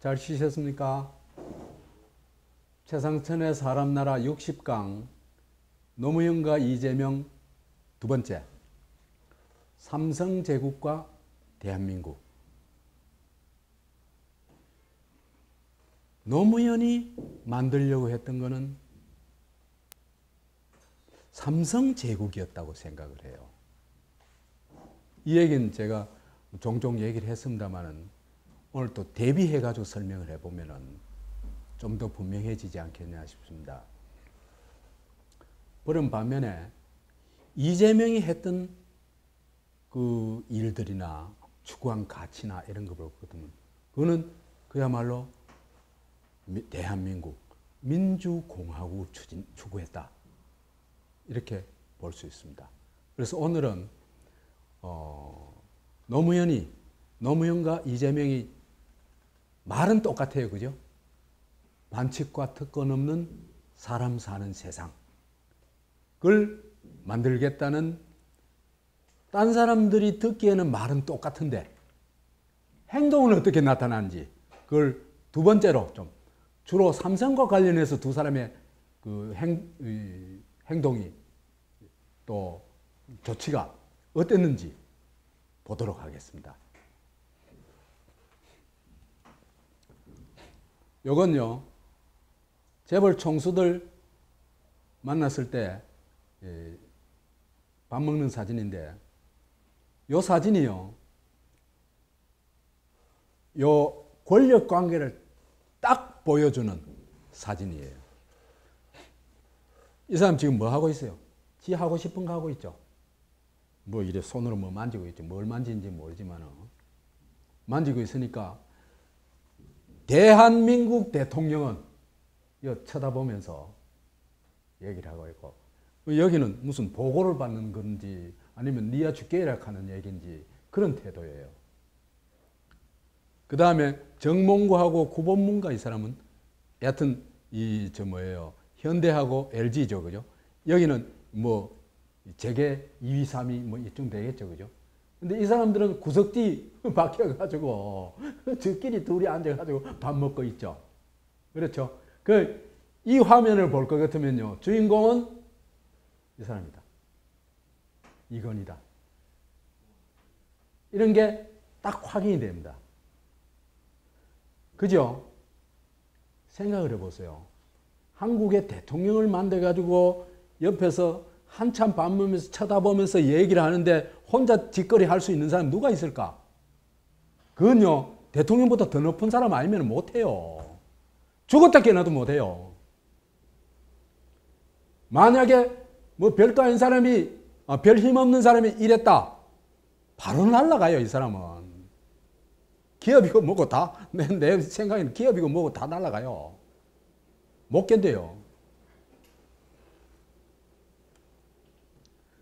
잘 쉬셨습니까? 최상천의 사람나라 60강 노무현과 이재명 두 번째 삼성제국과 대한민국. 노무현이 만들려고 했던 것은 삼성제국이었다고 생각을 해요. 이 얘기는 제가 종종 얘기를 했습니다만 오늘 또 대비해가지고 설명을 해보면 좀 더 분명해지지 않겠냐 싶습니다. 그런 반면에 이재명이 했던 그 일들이나 추구한 가치나 이런 거 보거든요. 그거는 그야말로 대한민국 민주공화국을 추구했다. 이렇게 볼 수 있습니다. 그래서 오늘은 노무현과 이재명이 말은 똑같아요. 그죠? 반칙과 특권 없는 사람 사는 세상을 만들겠다는, 딴 사람들이 듣기에는 말은 똑같은데 행동은 어떻게 나타나는지, 그걸 두 번째로 좀 주로 삼성과 관련해서 두 사람의 그 행동이 또 조치가 어땠는지 보도록 하겠습니다. 요건요, 재벌 총수들 만났을 때 밥 먹는 사진인데, 요 사진이요, 요 권력 관계를 딱 보여주는 사진이에요. 이 사람 지금 뭐 하고 있어요? 지 하고 싶은 거 하고 있죠. 뭐 이래 손으로 뭐 만지고 있죠. 뭘 만지는지 모르지만 만지고 있으니까 대한민국 대통령은 쳐다보면서 얘기를 하고 있고, 여기는 무슨 보고를 받는 건지 아니면 니야 죽게라 하는 얘기인지 그런 태도예요. 그 다음에 정몽구하고 구본문가 이 사람은 여하튼 현대하고 LG죠. 그죠? 여기는 뭐 재계 2위, 3위 뭐 이쯤 되겠죠. 그죠? 근데 이 사람들은 구석뒤 박혀가지고 저끼리 둘이 앉아가지고 밥 먹고 있죠. 그렇죠? 이 화면을 볼 것 같으면요, 주인공은 이 사람이다. 이건희다. 이런 게 딱 확인이 됩니다. 그죠? 생각을 해보세요. 한국의 대통령을 만들어가지고 옆에서 한참 밥 먹으면서 쳐다보면서 얘기를 하는데 혼자 뒷거리 할 수 있는 사람 누가 있을까? 그건요, 대통령보다 더 높은 사람 아니면 못해요. 죽었다 깨어나도 못해요. 만약에 뭐 별도 아닌 사람이, 별 힘없는 사람이 이랬다, 바로 날아가요. 이 사람은 기업이고 뭐고 다, 내 생각에는 기업이고 뭐고 다 날아가요. 못 견뎌요.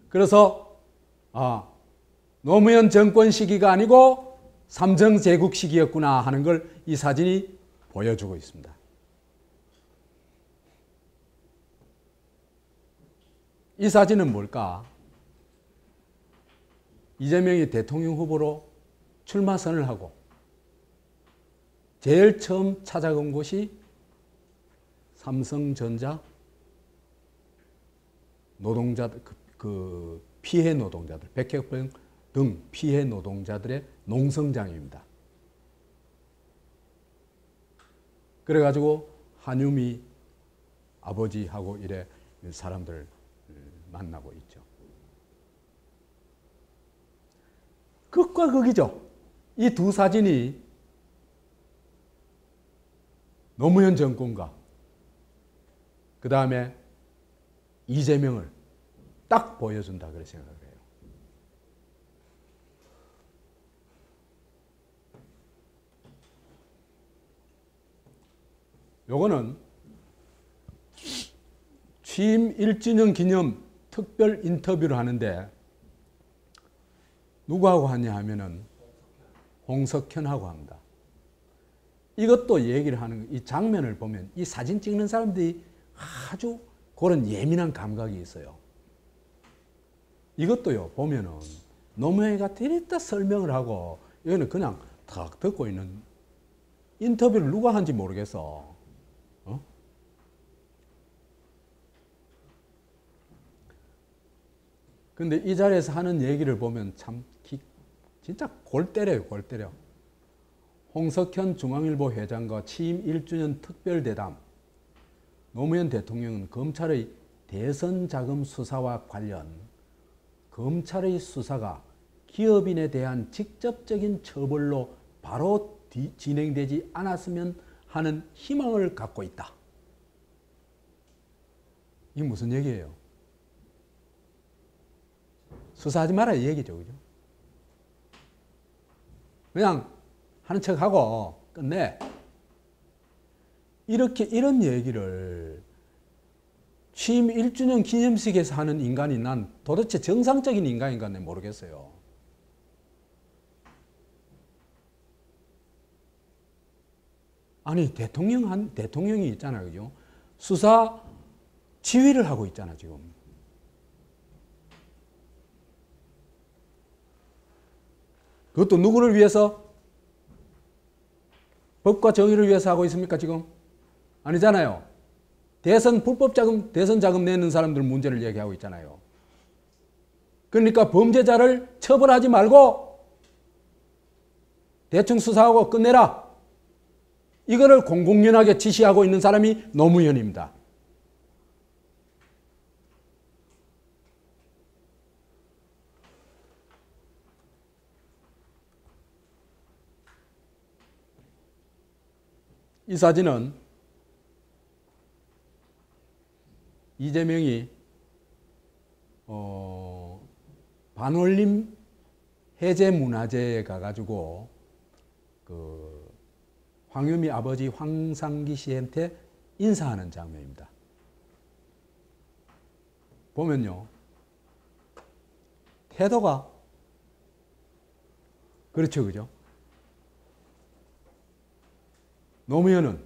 그래서 노무현 정권 시기가 아니고 삼성제국 시기였구나 하는 걸 이 사진이 보여주고 있습니다. 이 사진은 뭘까? 이재명이 대통령 후보로 출마 선언을 하고 제일 처음 찾아간 곳이 삼성전자 노동자들, 그 피해 노동자들, 백혈병 등 피해 노동자들의 농성장입니다. 그래가지고 한유미 아버지하고 이래 사람들 만나고 있죠. 극과 극이죠. 이 두 사진이 노무현 정권과 그 다음에 이재명을 딱 보여준다 그렇게 생각을 해요. 요거는 취임 1주년 기념 특별 인터뷰를 하는데 누구하고 하냐 하면은 홍석현하고 합니다. 이것도 얘기를 하는, 이 장면을 보면 이 사진 찍는 사람들이 아주 그런 예민한 감각이 있어요. 이것도요, 보면은 노무현이가 데리다 설명을 하고 여기는 그냥 탁 듣고 있는 인터뷰를 누가 한지 모르겠어. 근데 이 자리에서 하는 얘기를 보면 참 진짜 골 때려요, 골 때려. 홍석현 중앙일보 회장과 취임 1주년 특별대담. 노무현 대통령은 검찰의 대선 자금 수사와 관련 검찰의 수사가 기업인에 대한 직접적인 처벌로 바로 진행되지 않았으면 하는 희망을 갖고 있다. 이게 무슨 얘기예요? 수사하지 마라 이 얘기죠. 그죠? 그냥 하는 척하고 끝내. 이런 얘기를 취임 1주년 기념식에서 하는 인간이 난 도대체 정상적인 인간인가 모르겠어요. 아니 대통령이 있잖아요. 그죠? 수사 지휘를 하고 있잖아 지금. 그것도 누구를 위해서? 법과 정의를 위해서 하고 있습니까 지금? 아니잖아요. 대선 자금 내는 사람들 문제를 얘기하고 있잖아요. 그러니까 범죄자를 처벌하지 말고 대충 수사하고 끝내라. 이거를 공공연하게 지시하고 있는 사람이 노무현입니다. 이 사진은 이재명이 반올림 해제문화제에 가가지고 그 황유미 아버지 황상기 씨한테 인사하는 장면입니다. 보면요, 태도가 그렇죠, 그죠? 노무현은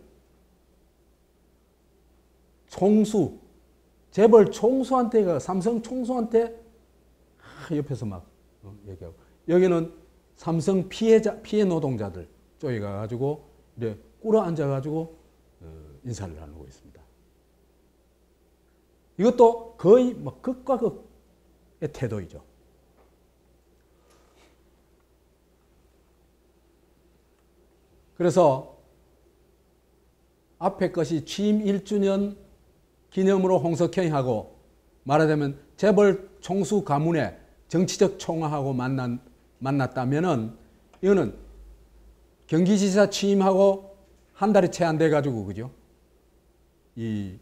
재벌 총수한테가 삼성 총수한테 옆에서 막 얘기하고, 여기는 삼성 피해 노동자들 쪽에 가가지고 이렇게 꿇어 앉아가지고 인사를 나누고 있습니다. 이것도 거의 막 극과 극의 태도이죠. 그래서 앞에 것이 취임 1주년 기념으로 홍석현이 하고, 말하자면 재벌 총수 가문의 정치적 총화하고 만났다면은 이거는 경기지사 취임하고 한 달이 채 안 돼가지고, 그죠? 이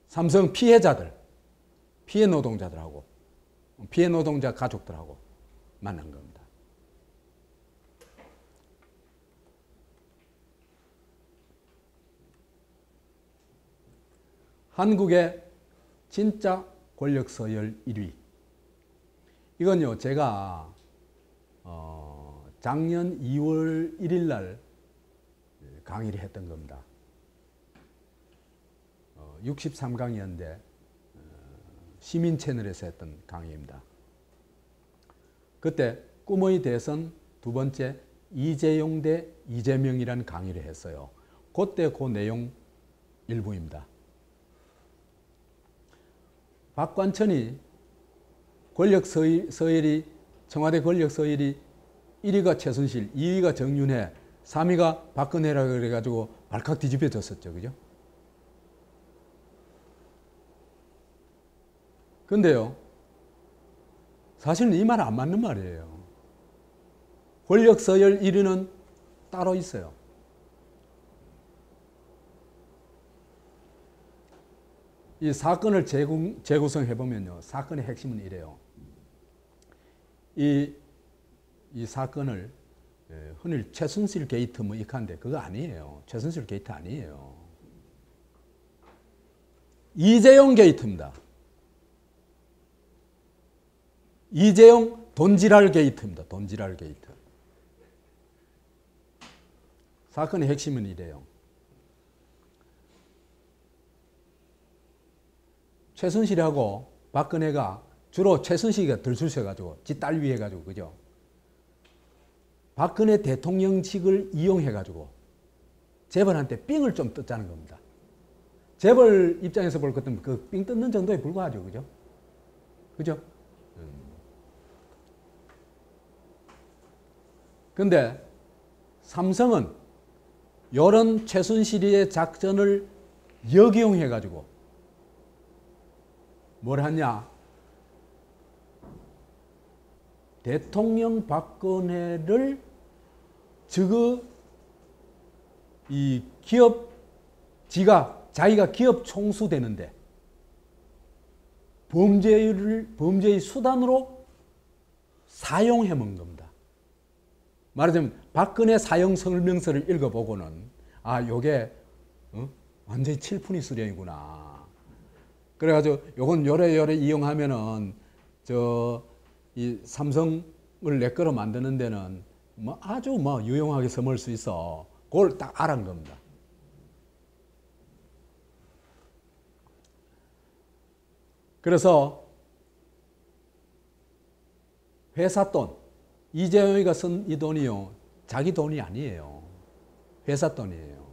삼성 피해자들, 피해 노동자들하고, 피해 노동자 가족들하고 만난 겁니다. 한국의 진짜 권력 서열 1위. 이건요, 제가 작년 2월 1일 날 강의를 했던 겁니다. 63강이었는데 시민 채널에서 했던 강의입니다. 그때 꿈의 대선 두 번째 이재용 대 이재명이라는 강의를 했어요. 그때 그 내용 일부입니다. 박관천이 청와대 권력 서열이 1위가 최순실, 2위가 정윤회, 3위가 박근혜라 그래가지고 발칵 뒤집혀졌었죠. 그죠? 근데요, 사실은 이 말 안 맞는 말이에요. 권력 서열 1위는 따로 있어요. 이 사건을 재구성해보면요, 사건의 핵심은 이래요. 이 사건을 흔히 최순실 게이트 뭐 이렇게 하는데 그거 아니에요. 최순실 게이트 아니에요. 이재용 게이트입니다. 이재용 돈지랄 게이트입니다. 돈지랄 게이트. 사건의 핵심은 이래요. 최순실하고 박근혜가 주로 최순실이가 덜 쑤셔가지고 지 딸 위해 가지고, 그죠? 박근혜 대통령직을 이용해가지고 재벌한테 삥을 좀 뜯자는 겁니다. 재벌 입장에서 볼 것 같으면 그 삥 뜯는 정도에 불과하죠. 그죠? 그죠? 근데 삼성은 이런 최순실의 작전을 역이용해가지고 뭘 하냐? 대통령 박근혜를 이 기업, 자기가 기업 총수 되는데 범죄의 수단으로 사용해 먹은 겁니다. 말하자면 박근혜 사용 설명서를 읽어보고는 요게 완전히 칠푼이 수령이구나. 그래가지고 요건 요래 이용하면은 이 삼성을 내 거로 만드는 데는 아주 유용하게 써먹을 수 있어. 그걸 딱 알은 겁니다. 그래서 회사 돈, 이재용이가 쓴 이 돈이요, 자기 돈이 아니에요. 회사 돈이에요.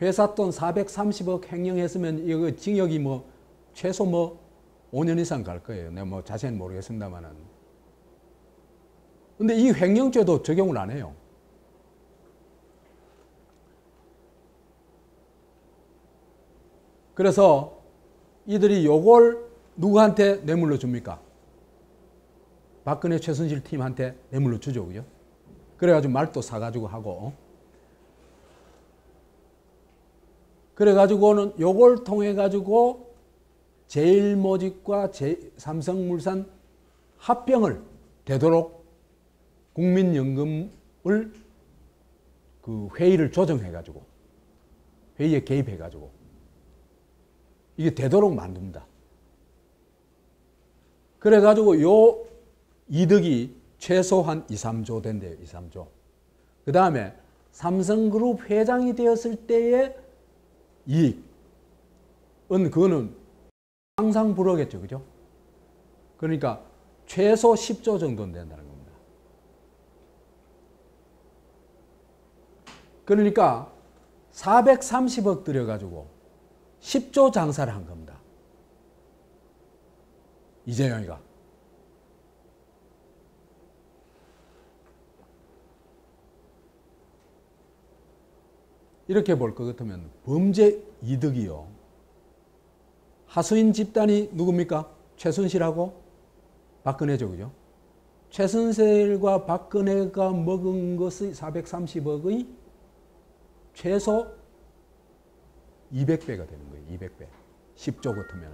회사 돈 430억 횡령했으면 이거 징역이 최소 5년 이상 갈 거예요. 내가 자세히는 모르겠습니다만은. 근데 이 횡령죄도 적용을 안 해요. 그래서 이들이 요걸 누구한테 뇌물로 줍니까? 박근혜 최순실 팀한테 뇌물로 주죠. 그죠? 그래가지고 말도 사가지고 하고. 그래가지고는 요걸 통해가지고 제일모직과 삼성물산 합병을 되도록 국민연금을 그 회의를 조정해가지고 회의에 개입해가지고 이게 되도록 만듭니다. 그래가지고 요 이득이 최소한 2, 3조 된대요. 2, 3조. 그 다음에 삼성그룹 회장이 되었을 때의 이익은 그거는 항상 불허겠죠. 그죠? 그러니까 최소 10조 정도는 된다는 겁니다. 그러니까 430억 들여가지고 10조 장사를 한 겁니다. 이재용이가. 이렇게 볼 것 같으면 범죄 이득이요. 하수인 집단이 누굽니까? 최순실하고 박근혜죠. 그죠? 최순실과 박근혜가 먹은 것의 430억의 최소 200배가 되는 거예요. 200배. 10조 같으면.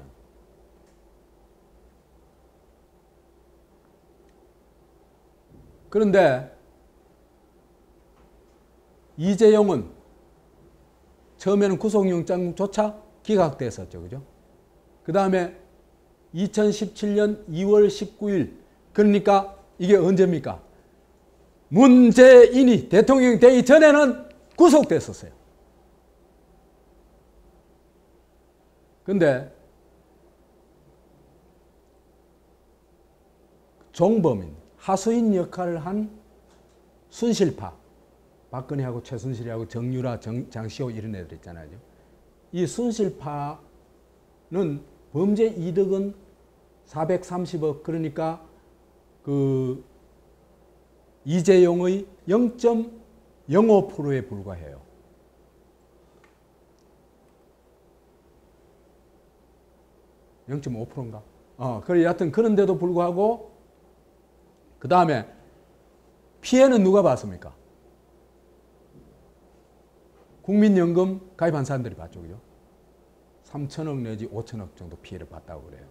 그런데 이재용은 처음에는 구속영장조차 기각됐었죠. 그죠? 그 다음에 2017년 2월 19일, 그러니까 이게 언제입니까? 문재인이 대통령이 되기 전에는 구속됐었어요. 근데 종범인, 하수인 역할을 한 순실파, 박근혜하고 최순실하고 정유라, 장시호 이런 애들 있잖아요. 이 순실파는 범죄 이득은 430억, 그러니까 그 이재용의 0.05%에 불과해요. 0.5%인가? 그래, 여하튼 그런데도 불구하고, 그 다음에 피해는 누가 봤습니까? 국민연금 가입한 사람들이 봤죠. 그죠? 3천억 내지 5천억 정도 피해를 봤다고 그래요.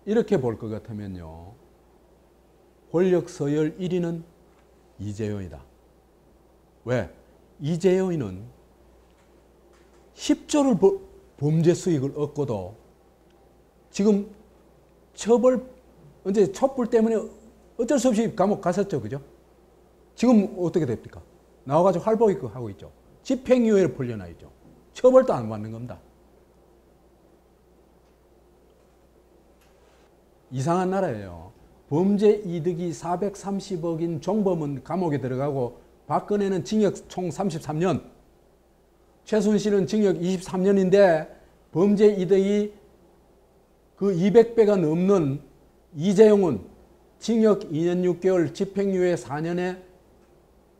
이렇게 볼 것 같으면요, 권력 서열 1위는 이재용이다. 왜? 이재용이는 10조를 범죄 수익을 얻고도 지금 언제 촛불 때문에 어쩔 수 없이 감옥 갔었죠. 그죠? 지금 어떻게 됩니까? 나와가지고 활보 하고 있죠. 집행유예를 풀려나 있죠. 처벌도 안 받는 겁니다. 이상한 나라예요. 범죄 이득이 430억인 종범은 감옥에 들어가고 박근혜는 징역 총 33년, 최순실은 징역 23년인데 범죄 이득이 그 200배가 넘는 이재용은 징역 2년 6개월, 집행유예 4년에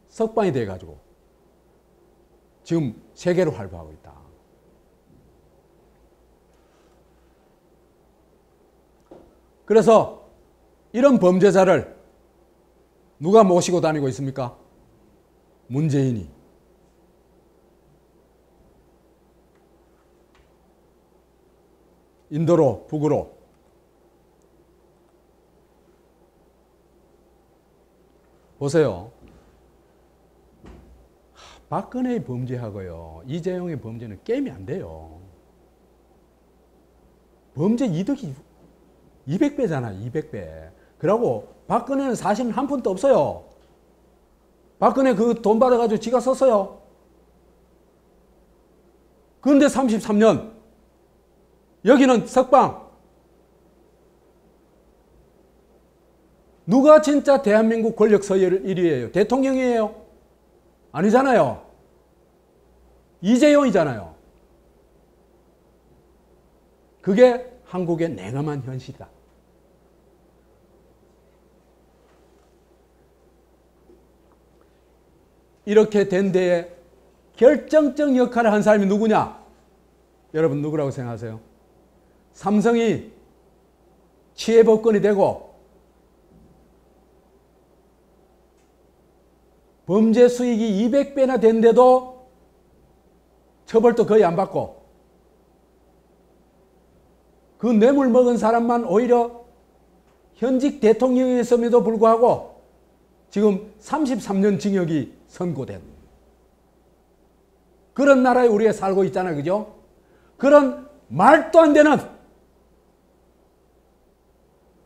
석방이 돼가지고 지금 세계로 활보하고 있다. 그래서 이런 범죄자를 누가 모시고 다니고 있습니까? 문재인이. 인도로, 북으로. 보세요. 박근혜의 범죄하고요, 이재용의 범죄는 게임이 안 돼요. 범죄 이득이 200배잖아요, 200배. 그러고 박근혜는 사실은 한 푼도 없어요. 박근혜 그 돈 받아가지고 지가 썼어요. 그런데 33년. 여기는 석방. 누가 진짜 대한민국 권력 서열 1위예요? 대통령이에요? 아니잖아요. 이재용이잖아요. 그게 한국의 냉엄한 현실이다. 이렇게 된 데에 결정적 역할을 한 사람이 누구냐? 여러분 누구라고 생각하세요? 삼성이 취해법권이 되고 범죄 수익이 200배나 된데도 처벌도 거의 안 받고 그 뇌물 먹은 사람만 오히려 현직 대통령이었음에도 불구하고 지금 33년 징역이 선고된 그런 나라에 우리가 살고 있잖아요. 그죠? 그런 말도 안 되는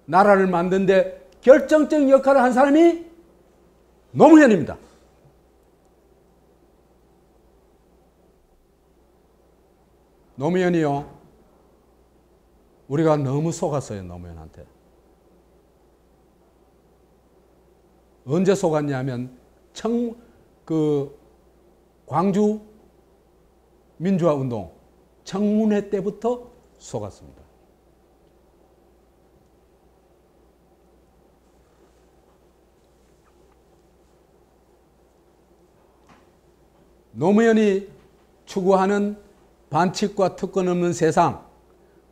나라를 만드는데 결정적 역할을 한 사람이 노무현입니다. 노무현이요. 우리가 너무 속았어요. 노무현한테. 언제 속았냐면 광주 민주화 운동 청문회 때부터 속았습니다. 노무현이 추구하는 반칙과 특권 없는 세상,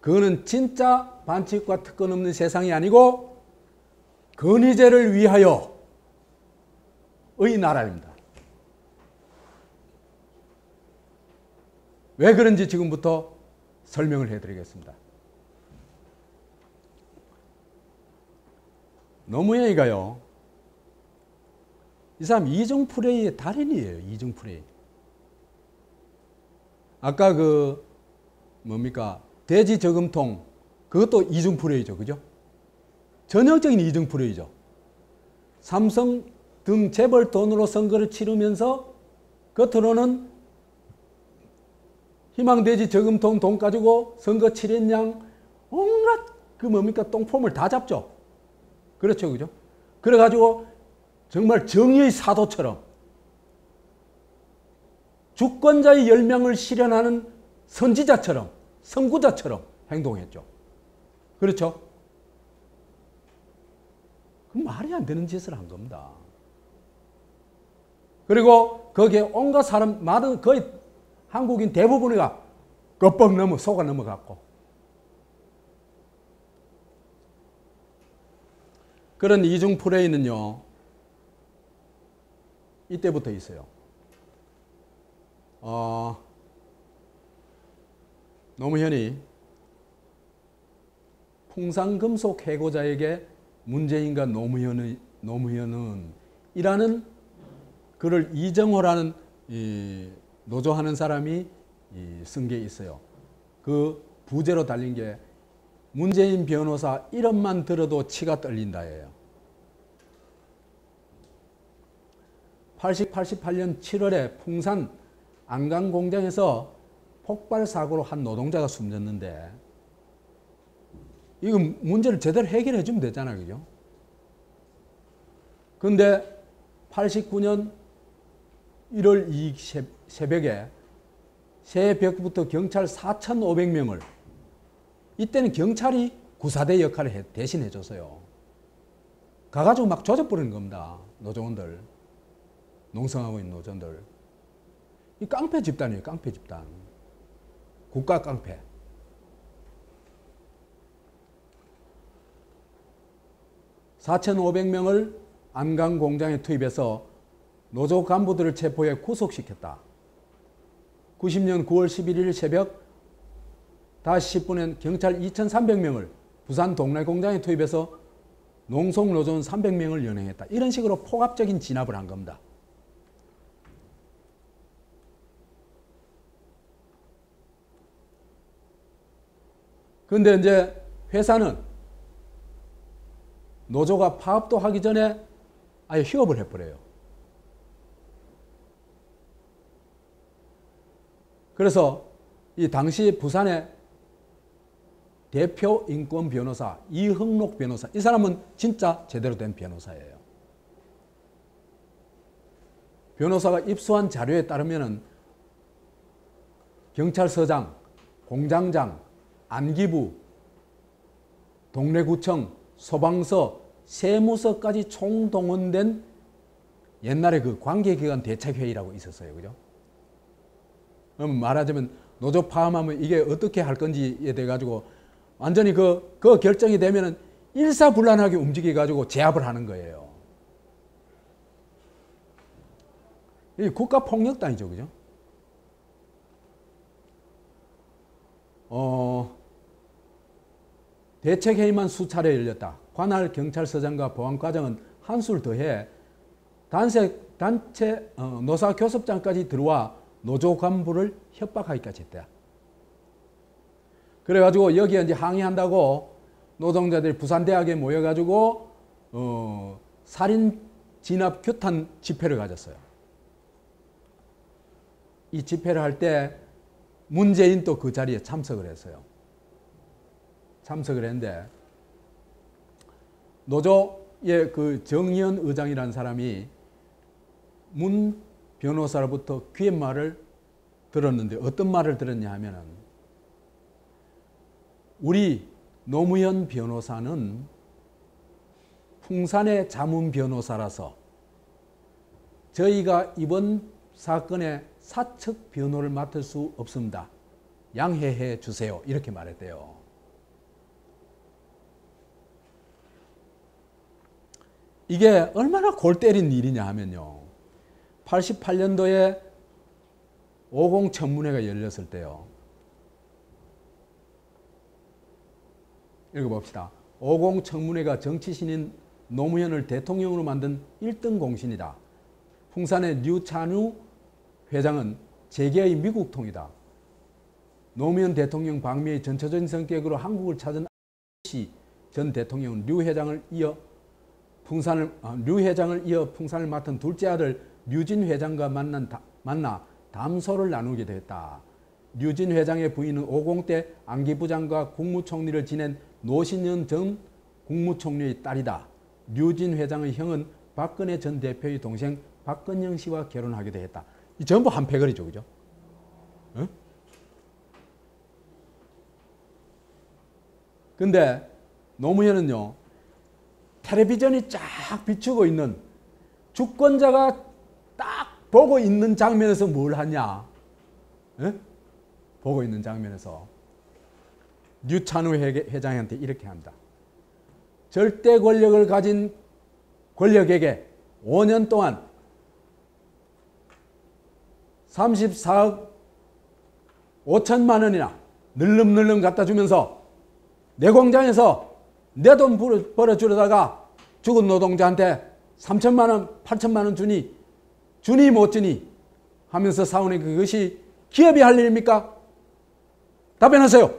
그거는 진짜 반칙과 특권 없는 세상이 아니고 건의제를 위하여의 나라입니다. 왜 그런지 지금부터 설명을 해드리겠습니다. 노무현이가요, 이 사람 이중프레이의 달인이에요. 이중프레이. 아까 돼지 저금통, 그것도 이중프레이죠. 그죠? 전형적인 이중프레이죠. 삼성 등 재벌 돈으로 선거를 치르면서 겉으로는 희망돼지 저금통 돈 가지고 선거 치렀냥 온갖 똥폼을 다 잡죠. 그렇죠. 그죠? 그래가지고 정말 정의의 사도처럼 주권자의 열명을 실현하는 선지자처럼, 선구자처럼 행동했죠. 그렇죠? 그 말이 안 되는 짓을 한 겁니다. 그리고 거기에 온갖 사람, 거의 한국인 대부분이가 껍벅 속아 넘어갔고. 그런 이중 플레이는요, 이때부터 있어요. 노무현이 풍산금속 해고자에게 문재인과 노무현은 이라는 그를 이정호라는 노조하는 사람이 쓴 게 있어요. 그 부제로 달린 게 문재인 변호사 이름만 들어도 치가 떨린다예요. 88년 7월에 풍산 안강 공장에서 폭발 사고로 한 노동자가 숨졌는데 이거 문제를 제대로 해결해 주면 되잖아요. 그죠? 근데 89년 1월 2일 새벽에 새벽부터 경찰 4,500명을, 이때는 경찰이 구사대 역할을 대신해 줬어요. 가가지고 막 조져버리는 겁니다. 노조원들, 농성하고 있는 노조원들. 이 깡패 집단이에요. 깡패 집단. 국가 깡패. (4,500명을) 안강 공장에 투입해서 노조 간부들을 체포해 구속시켰다. 90년 9월 11일 새벽 5시 10분엔 경찰 2,300명을 부산 동래 공장에 투입해서 농성 노조원 300명을 연행했다. 이런 식으로 폭압적인 진압을 한 겁니다. 그런데 이제 회사는 노조가 파업도 하기 전에 아예 휴업을 해버려요. 그래서 이 당시 부산의 대표 인권 변호사 이흥록 변호사, 이 사람은 진짜 제대로 된 변호사예요. 변호사가 입수한 자료에 따르면 경찰서장, 공장장, 안기부, 동래구청, 소방서, 세무서까지 총동원된 옛날에 그 관계기관 대책회의라고 있었어요. 그죠? 말하자면 노조 파업하면 이게 어떻게 할 건지에 대해 가지고 완전히 그 결정이 되면은 일사불란하게 움직여 가지고 제압을 하는 거예요. 이 국가폭력단이죠. 그죠? 대책회의만 수차례 열렸다. 관할 경찰서장과 보안과장은 한술 더해 단체 노사교섭장까지 들어와 노조 간부를 협박하기까지 했다. 그래가지고 여기에 이제 항의한다고 노동자들이 부산대학에 모여가지고 살인 진압 규탄 집회를 가졌어요. 이 집회를 할 때 문재인도 그 자리에 참석을 했어요. 참석을 했는데 노조의 그 정의연 의장이라는 사람이 문 변호사로부터 귀옛말을 들었는데 어떤 말을 들었냐 하면은, 우리 노무현 변호사는 풍산의 자문 변호사라서 저희가 이번 사건의 사측 변호를 맡을 수 없습니다. 양해해 주세요. 이렇게 말했대요. 이게 얼마나 골 때린 일이냐 하면요. 88년도에 50 청문회가 열렸을 때요. 읽어봅시다. 50 청문회가 정치신인 노무현을 대통령으로 만든 1등 공신이다. 풍산의 류찬우 회장은 재계의 미국통이다. 노무현 대통령 방미의 전처적인 성격으로 한국을 찾은 전 대통령은 류 회장을 이어 풍산을 맡은 둘째 아들 류진 회장과 만나 담소를 나누게 되었다. 류진 회장의 부인은 50대 안기부장과 국무총리를 지낸 노신현 전 국무총리의 딸이다. 류진 회장의 형은 박근혜 전 대표의 동생 박근영 씨와 결혼하게 되었다. 이 전부 한 패거리죠. 그죠? 어? 근데 노무현은요, 텔레비전이 쫙 비추고 있는, 주권자가 딱 보고 있는 장면에서 뭘 하냐? 에? 보고 있는 장면에서 류찬우 회장한테 이렇게 합니다. 절대 권력을 가진 권력에게 5년 동안 34억 5천만 원이나 늘름늘름 갖다 주면서 내 공장에서 내 돈 벌어주려다가 죽은 노동자한테 3천만 원, 8천만 원 주니 못 주니 하면서 싸우는 그것이 기업이 할 일입니까? 답변하세요.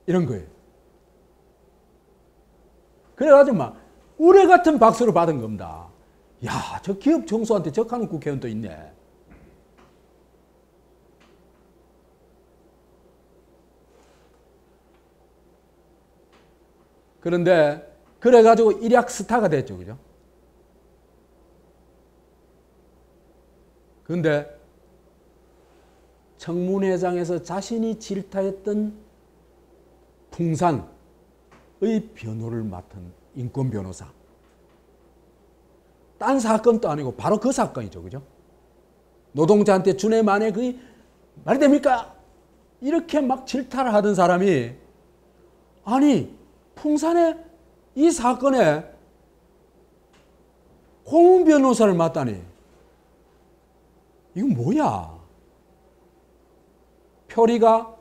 이런 거예요. 그래가지고 막 우레 같은 박수를 받은 겁니다. 야, 저 기업 총수한테 적하는 국회의원도 있네. 그런데 그래가지고 일약 스타가 됐죠. 그죠? 그런데 청문회장에서 자신이 질타했던 풍산의 변호를 맡은 인권 변호사. 딴 사건도 아니고 바로 그 사건이죠. 그죠? 노동자한테 준해 만에 그게 말이 됩니까? 이렇게 막 질타를 하던 사람이 아니 풍산의 이 사건에 고문 변호사를 맡다니 이건 뭐야? 표리가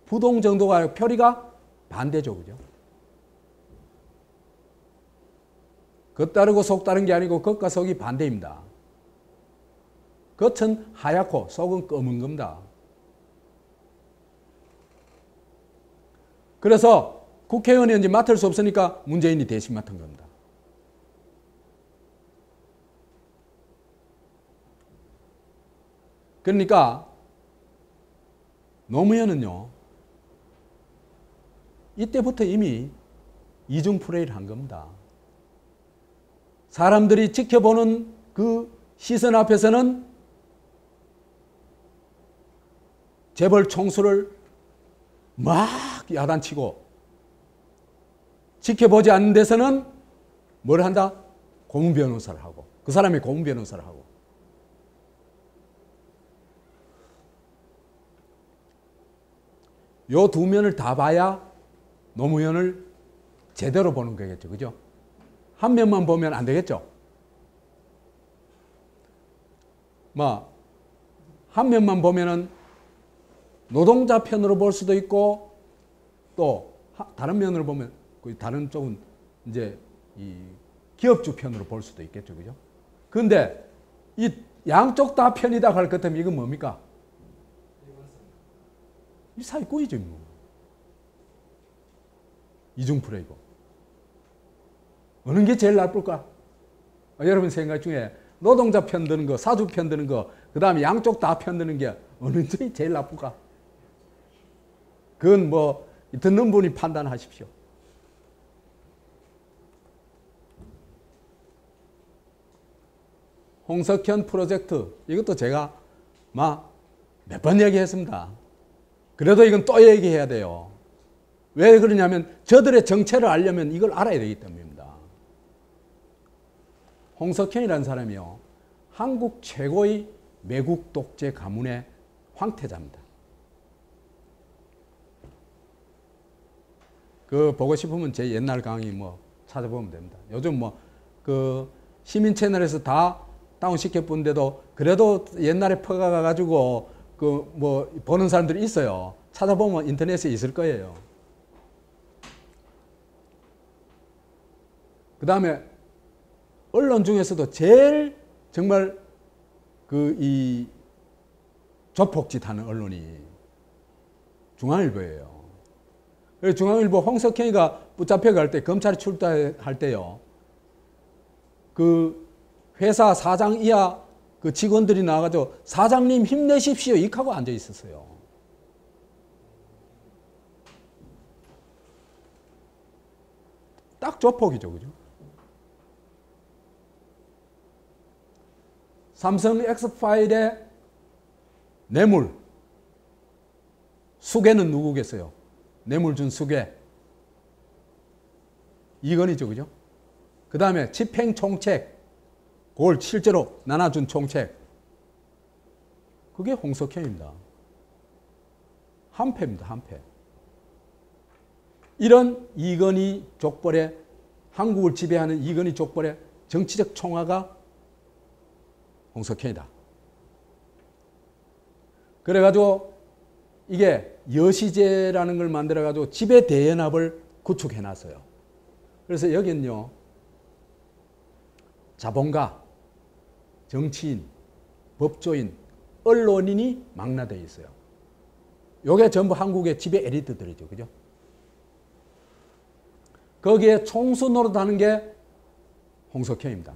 부동 정도가 아니고 표리가 반대죠. 그죠? 겉다르고 속다른 게 아니고 겉과 속이 반대입니다. 겉은 하얗고 속은 검은 겁니다. 그래서 국회의원이 맡을 수 없으니까 문재인이 대신 맡은 겁니다. 그러니까 노무현은요, 이때부터 이미 이중 플레이를 한 겁니다. 사람들이 지켜보는 그 시선 앞에서는 재벌 총수를 막 야단치고 지켜보지 않는 데서는 뭘 한다? 고문 변호사를 하고 그 사람이 고문 변호사를 하고 요 두 면을 다 봐야 노무현을 제대로 보는 거겠죠. 그죠? 한 면만 보면 안 되겠죠. 한 면만 보면은 노동자 편으로 볼 수도 있고 또 다른 면으로 보면 다른 쪽은 이제 이 기업주 편으로 볼 수도 있겠죠. 그죠? 그런데 이 양쪽 다 편이다 할 것 같으면 이건 뭡니까? 이 사기꾼이죠. 뭐. 이중플레이고. 어느 게 제일 나쁠까? 여러분 생각 중에 노동자 편 드는 거, 사주 편 드는 거, 그 다음에 양쪽 다 편 드는 게 어느 쪽이 제일 나쁠까? 그건 뭐 듣는 분이 판단하십시오. 홍석현 프로젝트 이것도 제가 몇 번 얘기했습니다. 그래도 이건 또 얘기해야 돼요. 왜 그러냐면 저들의 정체를 알려면 이걸 알아야 되기 때문입니다. 홍석현이라는 사람이요, 한국 최고의 매국 독재 가문의 황태자입니다. 그 보고 싶으면 제 옛날 강의 찾아보면 됩니다. 요즘 그 시민 채널에서 다 다운시켜 본데도 그래도 옛날에 퍼가 가지고 보는 사람들이 있어요. 찾아보면 인터넷에 있을 거예요. 그 다음에 언론 중에서도 제일 정말 이 조폭짓 하는 언론이 중앙일보예요. 그래서 중앙일보 홍석현이가 붙잡혀갈 때, 검찰이 출두할 때요, 그 회사 사장 이하 그 직원들이 나와가지고 사장님 힘내십시오 이하고 앉아 있었어요. 딱 조폭이죠. 그죠? 삼성 X파일의 뇌물 수괴는 누구겠어요? 뇌물 준 수괴 이건희죠. 그죠? 그 다음에 집행 총책 그걸 실제로 나눠준 총책 그게 홍석현입니다. 한패입니다. 한패. 이런 이건희 족벌의 한국을 지배하는 이건희 족벌의 정치적 총화가 홍석현이다. 그래가지고 이게 여시제라는 걸 만들어가지고 지배대연합을 구축해놨어요. 그래서 여기는요, 자본가, 정치인, 법조인, 언론인이 망라되어 있어요. 요게 전부 한국의 지배 엘리트들이죠. 그죠? 거기에 총수 노릇하는 게 홍석현입니다.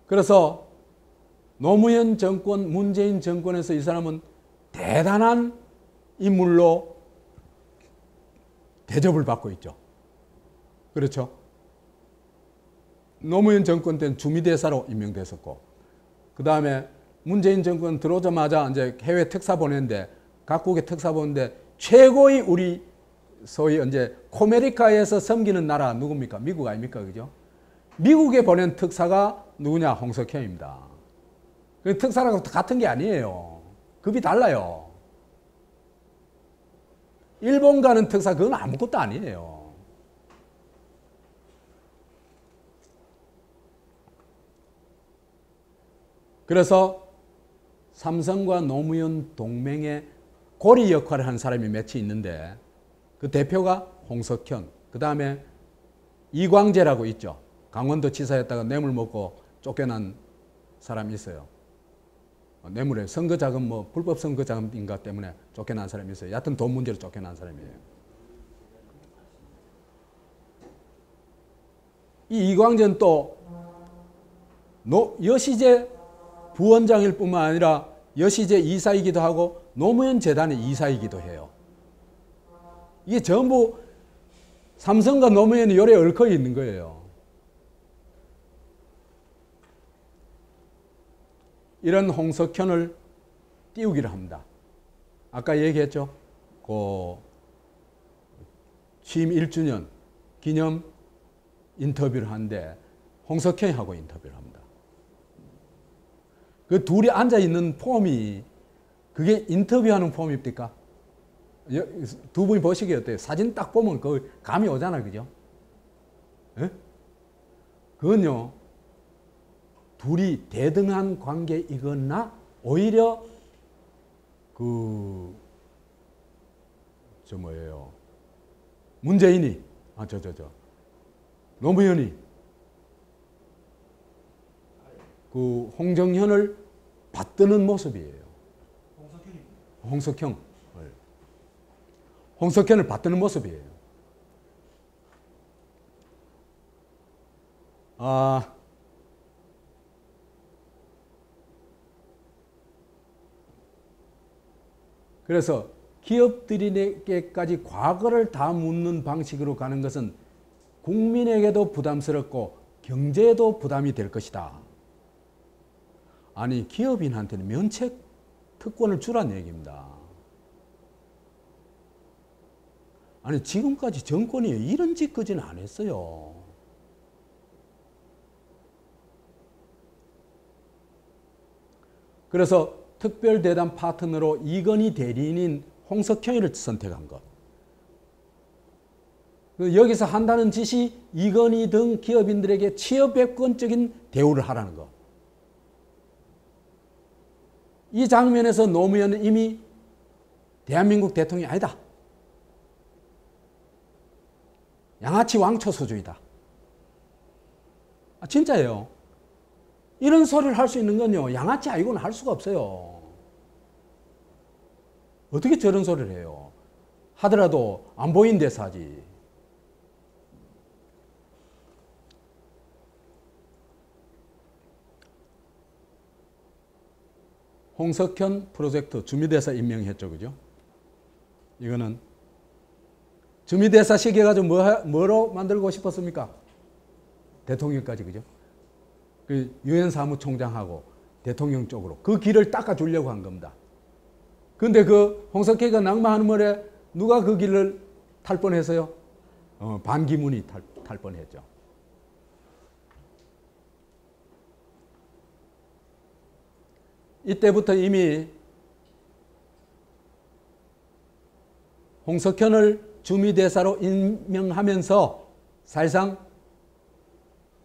그래서 노무현 정권, 문재인 정권에서 이 사람은 대단한 인물로 대접을 받고 있죠. 그렇죠? 노무현 정권 때는 주미대사로 임명됐었고, 그 다음에 문재인 정권 들어오자마자 이제 해외 특사 보냈는데, 각국의 특사 보냈는데, 최고의 우리 소위 이제 코메리카에서 섬기는 나라 누굽니까? 미국 아닙니까? 그죠? 미국에 보낸 특사가 누구냐? 홍석현입니다. 특사랑 같은 게 아니에요. 급이 달라요. 일본 가는 특사 그건 아무것도 아니에요. 그래서 삼성과 노무현 동맹의 고리 역할을 한 사람이 몇이 있는데 그 대표가 홍석현, 그 다음에 이광재라고 있죠. 강원도 지사였다가 뇌물 먹고 쫓겨난 사람이 있어요. 뇌물에 선거자금 뭐 불법 선거자금인가 때문에 쫓겨난 사람이 있어요. 여하튼 돈 문제로 쫓겨난 사람이에요. 이 이광재는 또 여시제 부원장일 뿐만 아니라 여시제 이사이기도 하고 노무현 재단의 이사이기도 해요. 이게 전부 삼성과 노무현이 요래 얽혀 있는 거예요. 이런 홍석현을 띄우기를 합니다. 아까 얘기했죠. 그 취임 1주년 기념 인터뷰를 하는데 홍석현하고 인터뷰를 합니다. 그 둘이 앉아있는 폼이 그게 인터뷰하는 폼입니까? 두 분이 보시기에 어때요? 사진 딱 보면 그 감이 오잖아, 그죠? 예? 그건요, 둘이 대등한 관계이거나 오히려 문재인이, 노무현이 홍정현을 받드는 모습이에요. 홍석현을 받드는 모습이에요. 그래서 기업들에게까지 과거를 다 묻는 방식으로 가는 것은 국민에게도 부담스럽고 경제에도 부담이 될 것이다. 아니, 기업인한테는 면책 특권을 주라는 얘기입니다. 아니, 지금까지 정권이 이런 짓까지는 안 했어요. 그래서 특별대담 파트너로 이건희 대리인인 홍석현이를 선택한 것. 여기서 한다는 짓이 이건희 등 기업인들에게 취업백권적인 대우를 하라는 것. 이 장면에서 노무현은 이미 대한민국 대통령이 아니다. 양아치 왕초수주의다. 진짜예요. 이런 소리를 할 수 있는 건요, 양아치 아니고는 할 수가 없어요. 어떻게 저런 소리를 해요? 하더라도 안 보이는 데서 하지. 홍석현 프로젝트 주미대사 임명했죠, 그죠? 이거는 주미대사 시켜가지고 뭐로 만들고 싶었습니까? 대통령까지, 그죠? 그 유엔 사무총장하고 대통령 쪽으로 그 길을 닦아주려고 한 겁니다. 근데 그 홍석현이가 낙마하는 말에 누가 그 길을 탈 뻔했어요? 반기문이 탈 뻔했죠. 이때부터 이미 홍석현을 주미대사로 임명하면서 사실상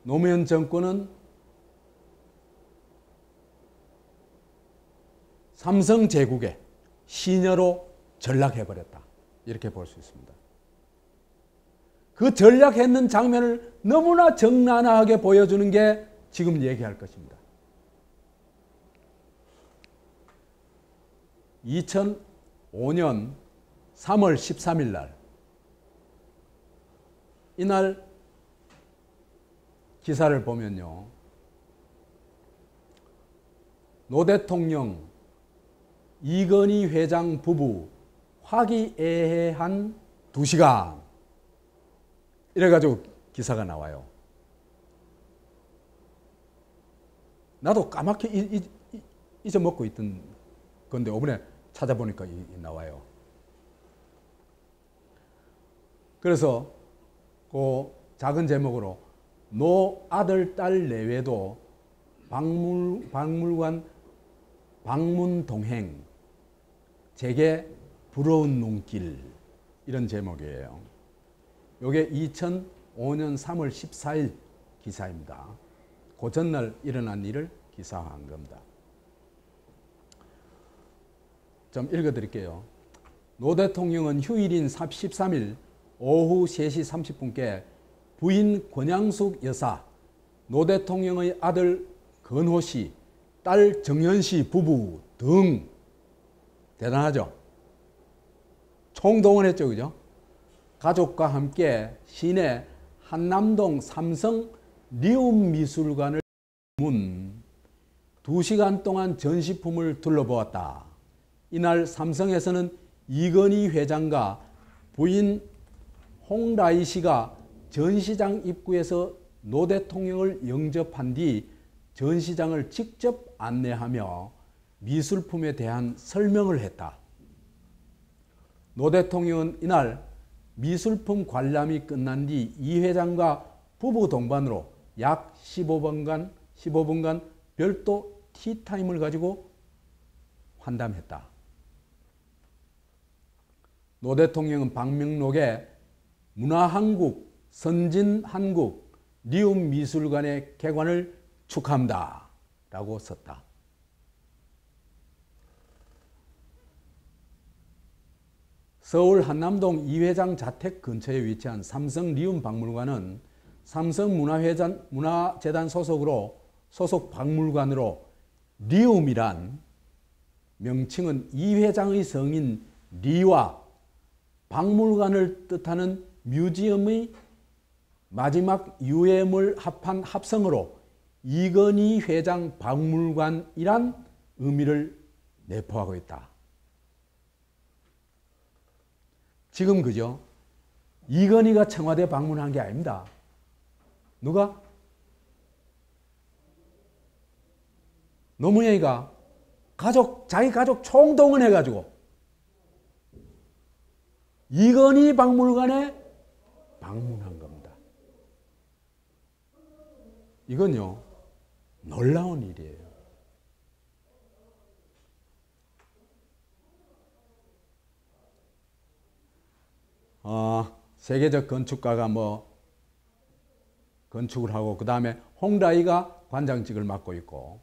노무현 정권은 삼성 제국의 시녀로 전락해버렸다. 이렇게 볼 수 있습니다. 그 전락했는 장면을 너무나 적나라하게 보여주는 게 지금 얘기할 것입니다. 2005년 3월 13일 날, 이날 기사를 보면요, 노 대통령, 이건희 회장 부부 화기애애한 2시간, 이래가지고 기사가 나와요. 나도 까맣게 잊어먹고 있던 건데 이번에 찾아보니까 나와요. 그래서 그 작은 제목으로 노 아들 딸 내외도 박물관 방문 동행 제게 부러운 눈길 이런 제목이에요. 이게 2005년 3월 14일 기사입니다. 그 전날 일어난 일을 기사화한 겁니다. 좀 읽어드릴게요. 노 대통령은 휴일인 13일 오후 3시 30분께 부인 권양숙 여사, 노 대통령의 아들 건호 씨, 딸 정연 씨 부부 등 대단하죠? 총동원했죠, 그죠? 가족과 함께 시내 한남동 삼성 리움미술관을 문 2시간 동안 전시품을 둘러보았다. 이날 삼성에서는 이건희 회장과 부인 홍라이 씨가 전시장 입구에서 노 대통령을 영접한 뒤 전시장을 직접 안내하며 미술품에 대한 설명을 했다. 노 대통령은 이날 미술품 관람이 끝난 뒤 이 회장과 부부 동반으로 약 15분간 별도 티타임을 가지고 환담했다. 노 대통령은 방명록에 문화한국, 선진한국, 리움미술관의 개관을 축하합니다 라고 썼다. 서울 한남동 이 회장 자택 근처에 위치한 삼성 리움박물관은 삼성문화재단 소속 박물관으로 리움이란 명칭은 이 회장의 성인 리와 박물관을 뜻하는 뮤지엄의 마지막 유해물 합한 합성어로 이건희 회장 박물관이란 의미를 내포하고 있다. 지금 그죠? 이건희가 청와대 방문한 게 아닙니다. 누가? 노무현이가 자기 가족 총동원해가지고 이건희 박물관에 방문한 겁니다. 이건요, 놀라운 일이에요. 세계적 건축가가 건축을 하고 그 다음에 홍라이가 관장직을 맡고 있고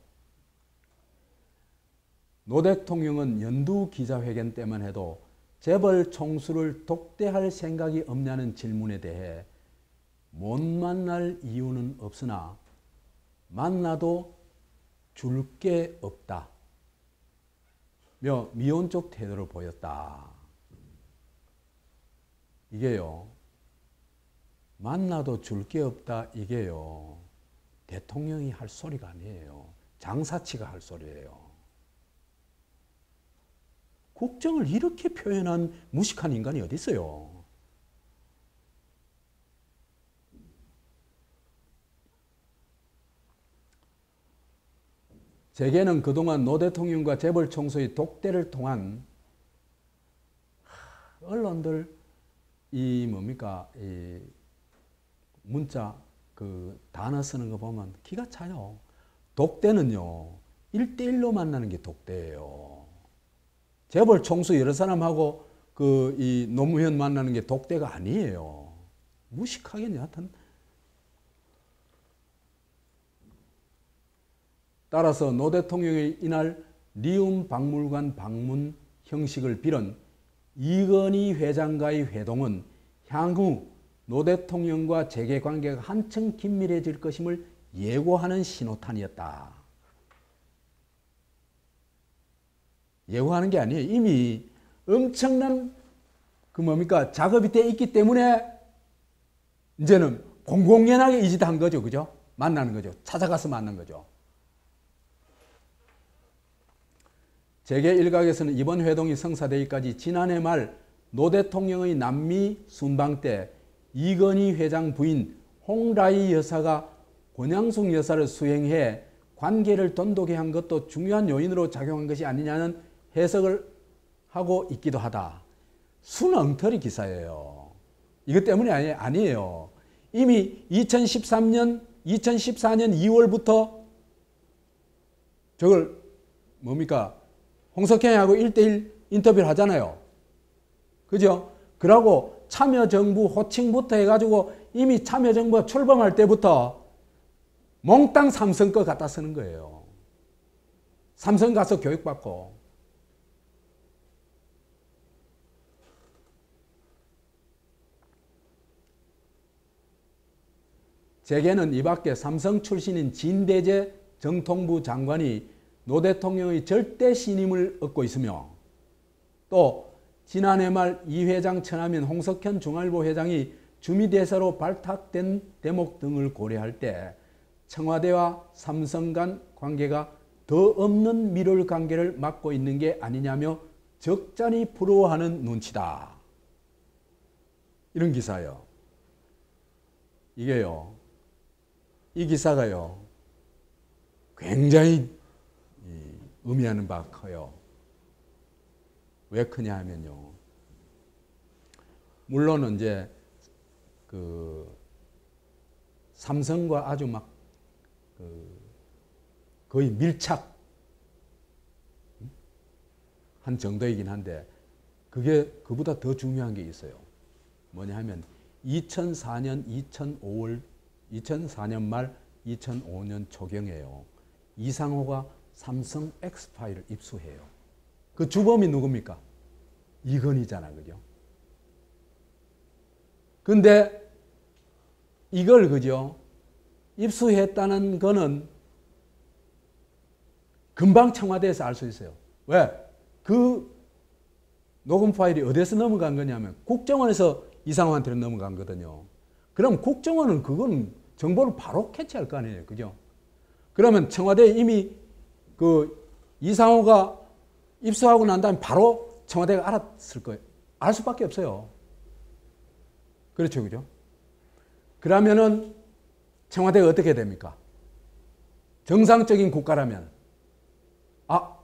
노 대통령은 연두 기자회견 때만 해도 재벌 총수를 독대할 생각이 없냐는 질문에 대해 못 만날 이유는 없으나 만나도 줄 게 없다. 며 미온적 태도를 보였다. 이게요. 만나도 줄 게 없다. 이게요. 대통령이 할 소리가 아니에요. 장사치가 할 소리예요. 국정을 이렇게 표현한 무식한 인간이 어디 있어요? 재계는 그동안 노 대통령과 재벌 총수의 독대를 통한 언론들 이 문자 단어 쓰는 거 보면 기가 차요. 독대는요 1대1로 만나는 게 독대예요. 재벌 총수 여러 사람하고 이 노무현 만나는 게 독대가 아니에요. 무식하게 여하튼. 따라서 노 대통령의 이날 리움 박물관 방문 형식을 빌은 이건희 회장과의 회동은 향후 노 대통령과 재계 관계가 한층 긴밀해질 것임을 예고하는 신호탄이었다. 예고하는 게 아니에요. 이미 엄청난 작업이 돼 있기 때문에 이제는 공공연하게 이 짓 한 거죠. 그죠? 만나는 거죠. 찾아가서 만난 거죠. 재계 일각에서는 이번 회동이 성사되기까지 지난해 말 노 대통령의 남미 순방 때 이건희 회장 부인 홍라희 여사가 권양숙 여사를 수행해 관계를 돈독히 한 것도 중요한 요인으로 작용한 것이 아니냐는 해석을 하고 있기도 하다. 순엉터리 기사예요. 이것 때문이 아니에요. 이미 2014년 2월부터 저걸 뭡니까? 홍석현하고 1대1 인터뷰를 하잖아요. 그죠? 그러고 참여정부 호칭부터 해가지고 이미 참여정부가 출범할 때부터 몽땅 삼성 거 갖다 쓰는 거예요. 삼성 가서 교육받고. 제게는 이 밖에 삼성 출신인 진대재 정통부 장관이 노 대통령의 절대 신임을 얻고 있으며 또 지난해 말 이 회장 처남인 홍석현 중앙일보 회장이 주미대사로 발탁된 대목 등을 고려할 때 청와대와 삼성 간 관계가 더 없는 밀월 관계를 맡고 있는 게 아니냐며 적잖이 부러워하는 눈치다. 이런 기사예요. 이게요. 이 기사가요. 굉장히 의미하는 바가 커요. 왜 크냐 하면요. 물론 이제 그 삼성과 아주 막 거의 밀착한 정도이긴 한데 그게 그보다 더 중요한 게 있어요. 뭐냐 하면 2004년 말 2005년 초경에요. 이상호가 삼성 X파일을 입수해요. 그 주범이 누굽니까? 이건희잖아. 그죠? 근데 이걸 그죠? 입수했다는 거는 금방 청와대에서 알 수 있어요. 왜? 그 녹음 파일이 어디서 넘어간 거냐면 국정원에서 이상호한테 넘어간 거거든요. 그럼 국정원은 그건 정보를 바로 캐치할 거 아니에요. 그죠? 그러면 청와대에 이미 그 이상호가 입수하고 난 다음에 바로 청와대가 알았을 거예요. 알 수밖에 없어요. 그렇죠. 그죠? 그러면은 청와대가 어떻게 됩니까? 정상적인 국가라면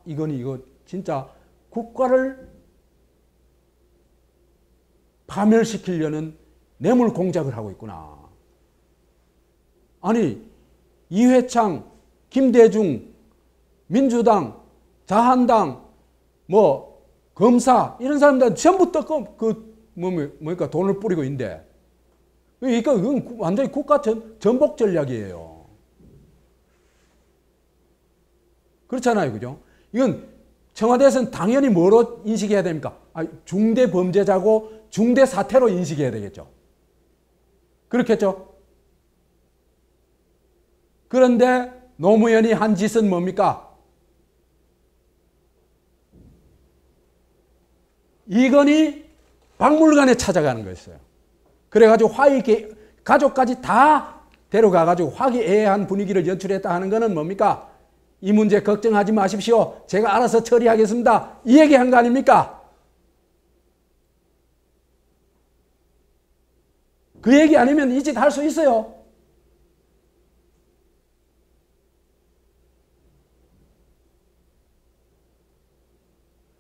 이거 진짜 국가를 파멸시키려는 뇌물 공작을 하고 있구나. 아니 이회창, 김대중, 민주당, 자한당, 뭐 검사 이런 사람들 전부 다 뭡니까 돈을 뿌리고 있는데 그러니까 그건 완전히 국가 전복 전략이에요. 그렇잖아요. 그죠? 이건 청와대에서는 당연히 뭐로 인식해야 됩니까? 중대 범죄자고 중대 사태로 인식해야 되겠죠. 그렇겠죠? 그런데 노무현이 한 짓은 뭡니까? 이건희 박물관에 찾아가는 거였어요. 그래가지고 가족까지 다 데려가가지고 화기애애한 분위기를 연출했다 하는 거는 뭡니까? 이 문제 걱정하지 마십시오. 제가 알아서 처리하겠습니다. 이 얘기한 거 아닙니까? 그 얘기 아니면 이 짓 할 수 있어요.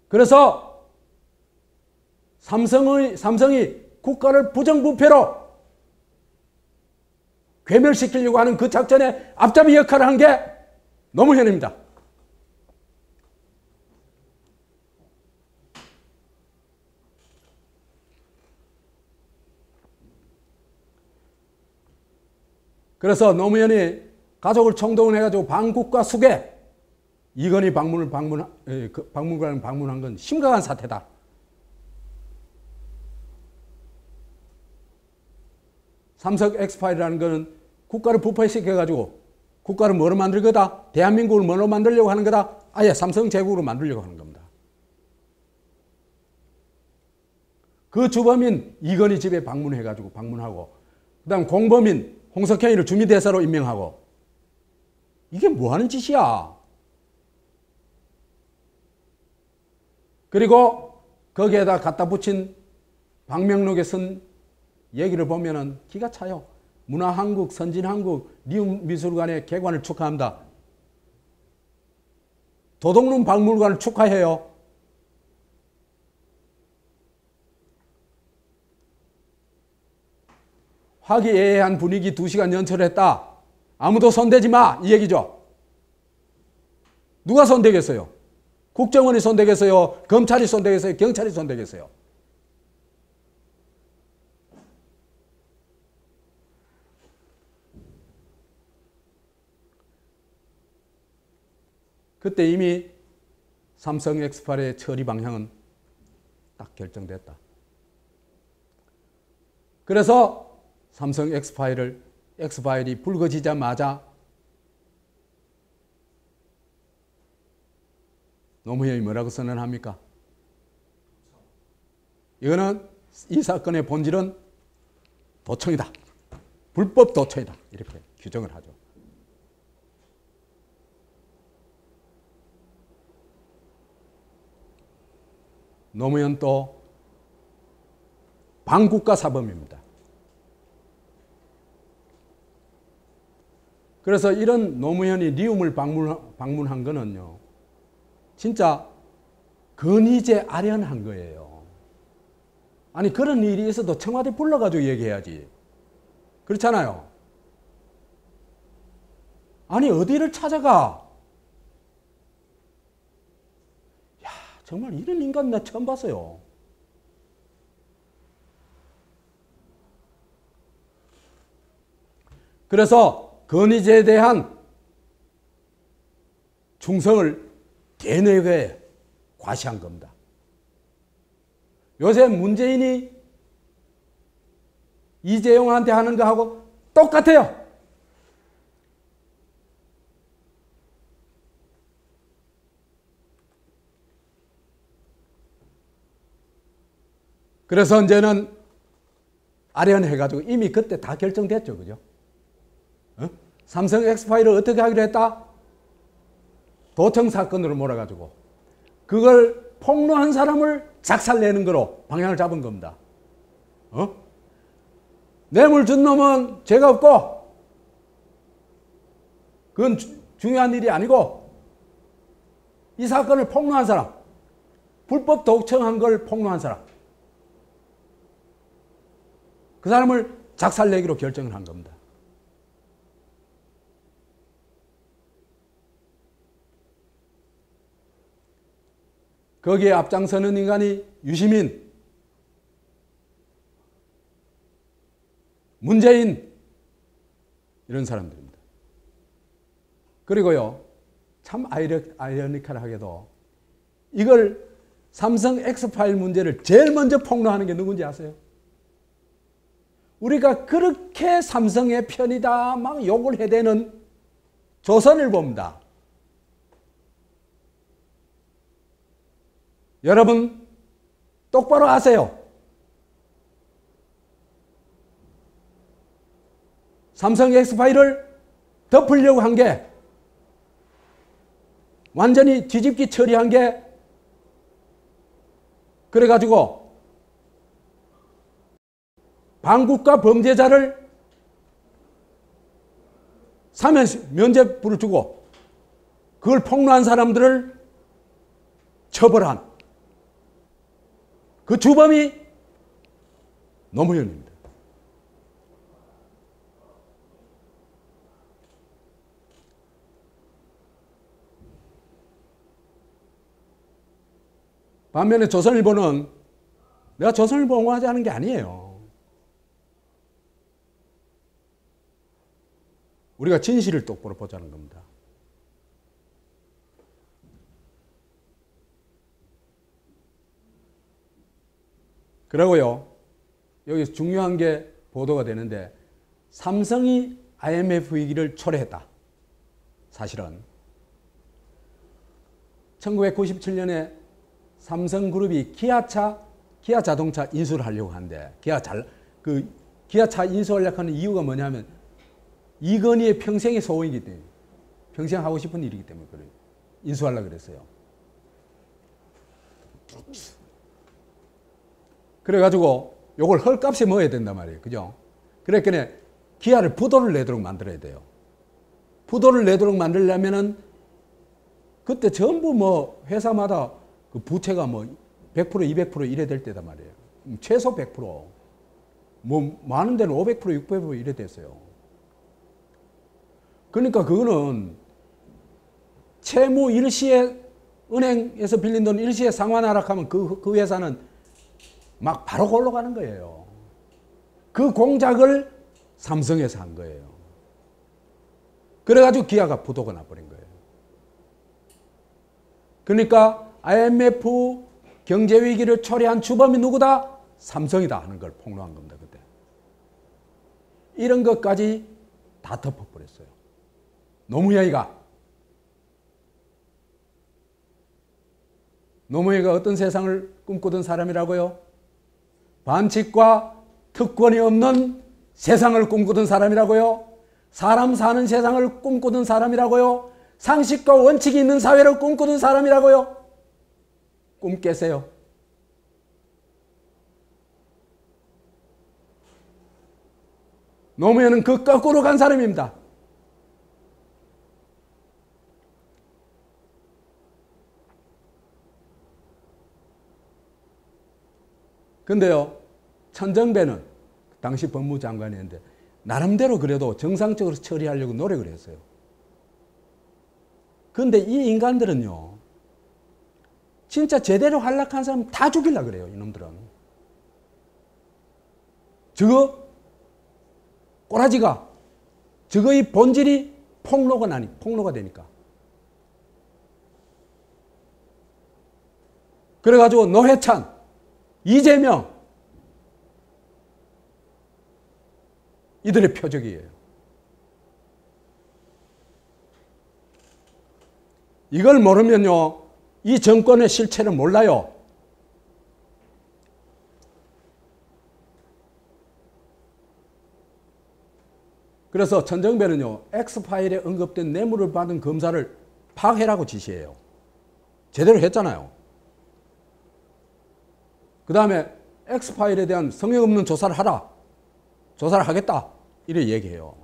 그래서 삼성이 국가를 부정부패로 괴멸시키려고 하는 그 작전에 앞잡이 역할을 한 게 노무현입니다. 그래서 노무현이 가족을 총동원해가지고 방국과 수계 이건희 박물관을 방문한 건 심각한 사태다. 삼성 엑스파일이라는 거는 국가를 부패시켜가지고 국가를 뭐로 만들 거다? 대한민국을 뭐로 만들려고 하는 거다? 아예 삼성 제국으로 만들려고 하는 겁니다. 그 주범인 이건희 집에 방문하고 그 다음 공범인 홍석현이를 주미대사로 임명하고 이게 뭐 하는 짓이야? 그리고 거기에다 갖다 붙인 방명록에 쓴 얘기를 보면은 기가 차요. 문화한국, 선진한국, 리움미술관의 개관을 축하합니다. 도덕론 박물관을 축하해요. 화기애애한 분위기 2시간 연설했다. 아무도 손대지 마. 이 얘기죠. 누가 손대겠어요? 국정원이 손대겠어요? 검찰이 손대겠어요? 경찰이 손대겠어요? 그때 이미 삼성 X8의 처리 방향은 딱 결정됐다. 그래서 삼성 X파일이 불거지자마자 노무현이 뭐라고 선언합니까? 이거는 이 사건의 본질은 도청이다. 불법 도청이다. 이렇게 규정을 하죠. 노무현 또 반국가 사범입니다. 그래서 이런 노무현이 리움을 방문한 거는요, 진짜 건의제 아련한 거예요. 아니, 그런 일이 있어도 청와대 불러가지고 얘기해야지. 그렇잖아요. 아니, 어디를 찾아가? 야, 정말 이런 인간 나 처음 봤어요. 그래서 건의제에 대한 충성을 대내외에 과시한 겁니다. 요새 문재인이 이재용한테 하는 거하고 똑같아요. 그래서 이제는 아련해가지고 이미 그때 다 결정됐죠. 그죠? 삼성 X파일을 어떻게 하기로 했다? 도청 사건으로 몰아가지고 그걸 폭로한 사람을 작살내는 거로 방향을 잡은 겁니다. 뇌물 준 놈은 죄가 없고 그건 중요한 일이 아니고 이 사건을 폭로한 사람, 불법 도청한 걸 폭로한 사람, 그 사람을 작살내기로 결정을 한 겁니다. 거기에 앞장서는 인간이 유시민, 문재인 이런 사람들입니다. 그리고요, 참 아이러니컬하게도 이걸 삼성 X파일 문제를 제일 먼저 폭로하는 게 누군지 아세요? 우리가 그렇게 삼성의 편이다 막 욕을 해대는 조선일보입니다. 여러분 똑바로 아세요. 삼성 X파일을 덮으려고 한 게 완전히 뒤집기 처리한 게 그래가지고 반국가 범죄자를 사면 면죄부를 주고 그걸 폭로한 사람들을 처벌한 그 주범이 노무현입니다. 반면에 조선일보는 내가 조선일보 옹호하지 않은 게 아니에요. 우리가 진실을 똑바로 보자는 겁니다. 그리고요, 여기 중요한 게 보도가 되는데 삼성이 IMF 위기를 초래했다. 사실은 1997년에 삼성그룹이 기아 자동차 인수를 하려고 하는데 기아차 인수하려고 하는 이유가 뭐냐면 이건희의 평생의 소원이기 때문에, 평생 하고 싶은 일이기 때문에 그래요. 인수하려고 그랬어요. 그래가지고 요걸 헐값에 먹어야 된단 말이에요. 그죠? 그러니까 기아를 부도를 내도록 만들어야 돼요. 부도를 내도록 만들려면은 그때 전부 뭐 회사마다 그 부채가 뭐 100%, 200% 이래 될 때단 말이에요. 최소 100%. 뭐 많은 데는 500%, 600% 이래 됐어요. 그러니까 그거는 채무 일시에 은행에서 빌린 돈 일시에 상환 하락하면 그 회사는 막 바로 골로 가는 거예요. 그 공작을 삼성에서 한 거예요. 그래가지고 기아가 부도가 나버린 거예요. 그러니까 IMF 경제위기를 초래한 주범이 누구다? 삼성이다 하는 걸 폭로한 겁니다. 그때. 이런 것까지 다 덮어버렸어요. 노무현이가. 노무현이가 어떤 세상을 꿈꾸던 사람이라고요? 반칙과 특권이 없는 세상을 꿈꾸던 사람이라고요? 사람 사는 세상을 꿈꾸던 사람이라고요? 상식과 원칙이 있는 사회를 꿈꾸던 사람이라고요? 꿈 깨세요. 노무현은 그 거꾸로 간 사람입니다. 근데요, 천정배는 당시 법무장관이었는데 나름대로 그래도 정상적으로 처리하려고 노력을 했어요. 근데 이 인간들은요, 진짜 제대로 활락한 사람 다 죽이려고 그래요, 이놈들은. 저거 꼬라지가, 저거의 본질이 폭로가 되니까. 그래가지고 노회찬, 이재명, 이들의 표적이에요. 이걸 모르면요, 이 정권의 실체를 몰라요. 그래서 천정배는요, X파일에 언급된 뇌물을 받은 검사를 파악해라고 지시해요. 제대로 했잖아요. 그 다음에 X파일에 대한 성역 없는 조사를 하라. 조사를 하겠다. 이래 얘기해요.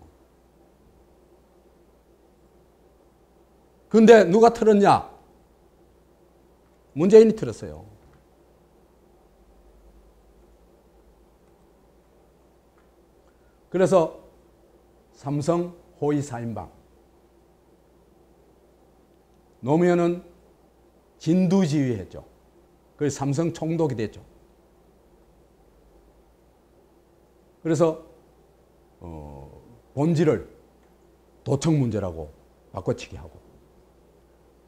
근데 누가 틀었냐? 문재인이 틀었어요. 그래서 삼성 호의 사인방. 노무현은 진두지휘했죠. 그래서 삼성 총독이 됐죠. 그래서 본질을 도청 문제라고 바꿔치기 하고,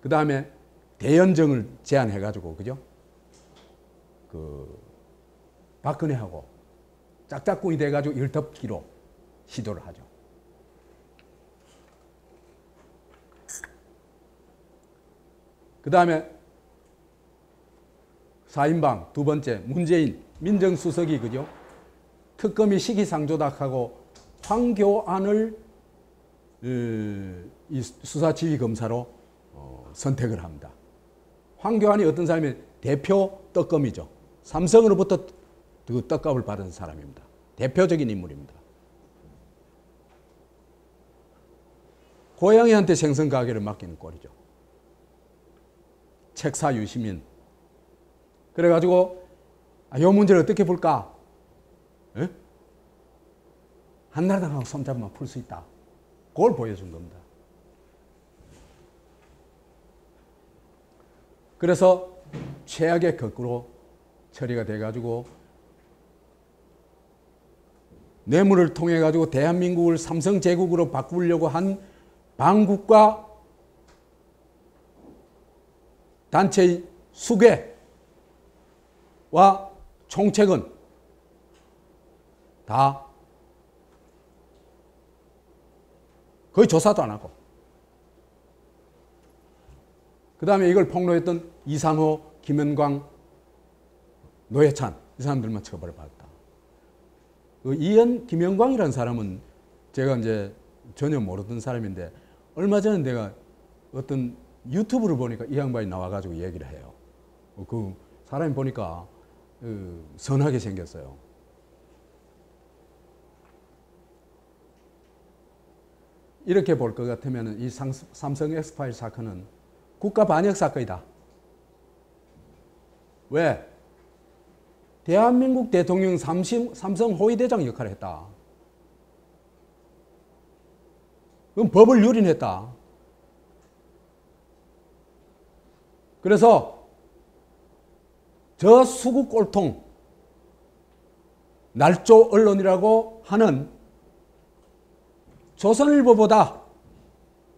그 다음에 대연정을 제안해가지고, 그죠? 박근혜하고 짝짝꿍이 돼가지고 일덮기로 시도를 하죠. 그 다음에 사인방 두 번째, 문재인 민정수석이, 그죠? 특검이 시기상조작하고 황교안을 이 수사지휘검사로 선택을 합니다. 황교안이 어떤 사람이면 대표 떡검이죠. 삼성으로부터 그 떡값을 받은 사람입니다. 대표적인 인물입니다. 고양이한테 생선 가게를 맡기는 꼴이죠. 책사 유시민. 그래가지고 이 문제를 어떻게 볼까? 에? 한나라당하고 손잡으면 풀 수 있다. 그걸 보여준 겁니다. 그래서 최악의 거꾸로 처리가 돼가지고 뇌물을 통해 가지고 대한민국을 삼성 제국으로 바꾸려고 한 방국과 단체의 수괴와 총책은 다 거의 조사도 안 하고, 그 다음에 이걸 폭로했던 이상호, 김현광, 노회찬, 이 사람들만 처벌을 받았다. 이현, 김현광이라는 사람은 제가 이제 전혀 모르던 사람인데, 얼마 전에 내가 어떤 유튜브를 보니까 이 양반이 나와가지고 얘기를 해요. 그 사람이 보니까 선하게 생겼어요. 이렇게 볼 것 같으면 이 삼성 엑스파일 사건은 국가 반역 사건이다. 왜? 대한민국 대통령 삼성 호위대장 역할을 했다. 그럼 법을 유린했다. 그래서 저 수구 꼴통 날조 언론이라고 하는 조선일보보다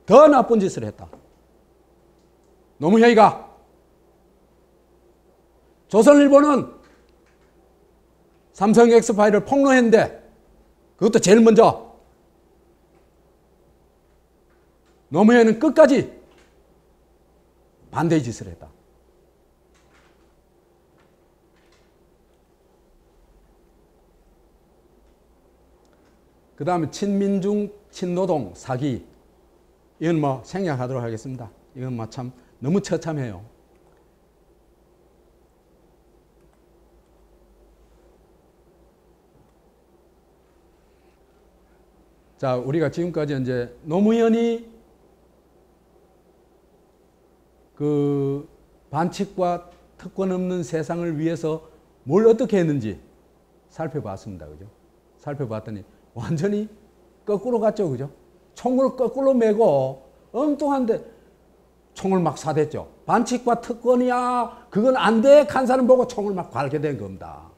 더 나쁜 짓을 했다. 노무현이가 조선일보는 삼성 엑스파일을 폭로했는데 그것도 제일 먼저 노무현은 끝까지 반대의 짓을 했다. 그 다음에 친민중, 친노동, 사기. 이건 뭐 생략하도록 하겠습니다. 이건 뭐 참 너무 처참해요. 자, 우리가 지금까지 이제 노무현이 그 반칙과 특권 없는 세상을 위해서 뭘 어떻게 했는지 살펴봤습니다. 그죠? 살펴봤더니 완전히 거꾸로 갔죠. 그죠? 총을 거꾸로 메고 엉뚱한데 총을 막 쏴댔죠. 반칙과 특권이야. 그건 안 돼. 간사는 보고 총을 막 갈게 된 겁니다.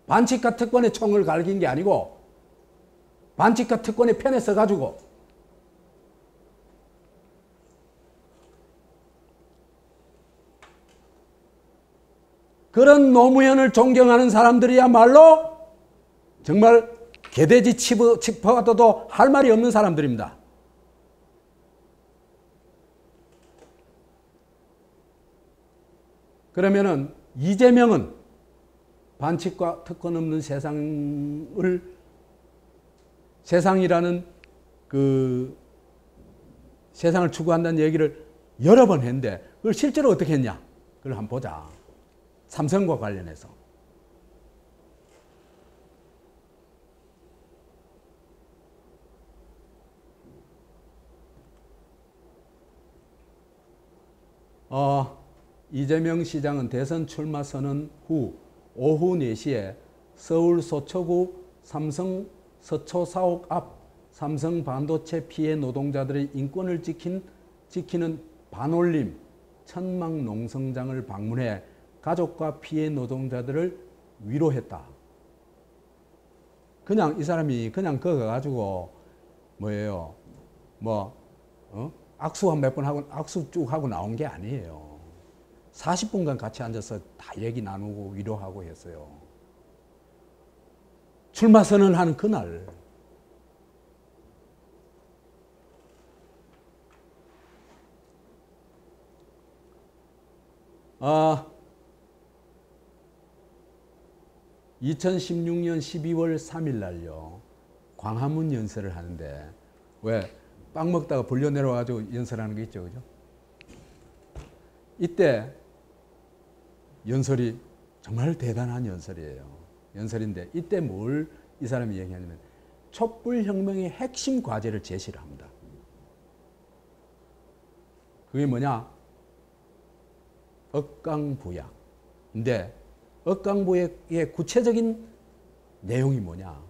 반칙과 특권에 총을 갈긴 게 아니고 반칙과 특권의 편에 서가지고 그런 노무현을 존경하는 사람들이야말로 정말 개돼지 짚어가도 할 말이 없는 사람들입니다. 그러면은 이재명은 반칙과 특권 없는 세상이라는 그 세상을 추구한다는 얘기를 여러 번 했는데 그걸 실제로 어떻게 했냐? 그걸 한번 보자. 삼성과 관련해서. 이재명 시장은 대선 출마 선언 후 오후 4시에 서울 서초구 삼성 서초 사옥 앞 삼성 반도체 피해 노동자들의 인권을 지키는 반올림 천막 농성장을 방문해 가족과 피해 노동자들을 위로했다. 그냥 이 사람이 그냥 거기 가가지고 뭐예요? 악수 한 몇 번 하고 악수 쭉 하고 나온 게 아니에요. 40분간 같이 앉아서 다 얘기 나누고 위로하고 했어요. 출마 선언하는 그날. 아, 2016년 12월 3일 날요. 광화문 연설을 하는데 왜? 빵 먹다가 불려 내려와가지고 연설하는 게 있죠. 그죠? 이때 연설이 정말 대단한 연설인데 이때 뭘 이 사람이 얘기하냐면 촛불혁명의 핵심 과제를 제시를 합니다. 그게 뭐냐? 억강부약. 근데 억강부약의 구체적인 내용이 뭐냐?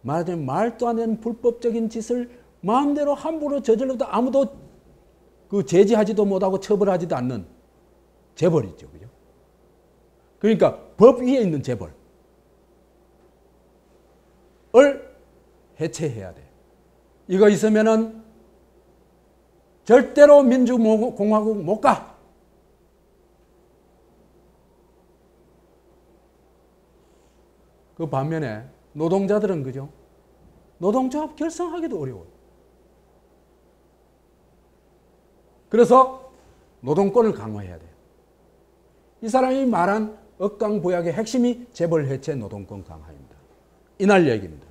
말하자면 말도 안 되는 불법적인 짓을 마음대로 함부로 저질러도 아무도 그 제지하지도 못하고 처벌하지도 않는 재벌이죠. 그죠? 그러니까 법 위에 있는 재벌을 해체해야 돼. 이거 있으면은 절대로 민주공화국 못 가. 그 반면에 노동자들은 그죠? 노동조합 결성하기도 어려워요. 그래서 노동권을 강화해야 돼요. 이 사람이 말한 억강부약의 핵심이 재벌 해체 노동권 강화입니다. 이날 얘기입니다.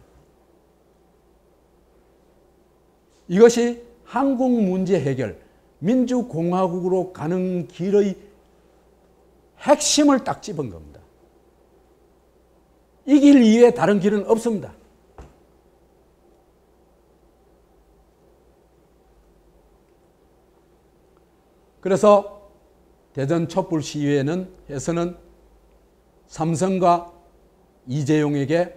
이것이 한국 문제 해결, 민주공화국으로 가는 길의 핵심을 딱 집은 겁니다. 이 길 이외에 다른 길은 없습니다. 그래서 대전 촛불 시위에서는 삼성과 이재용에게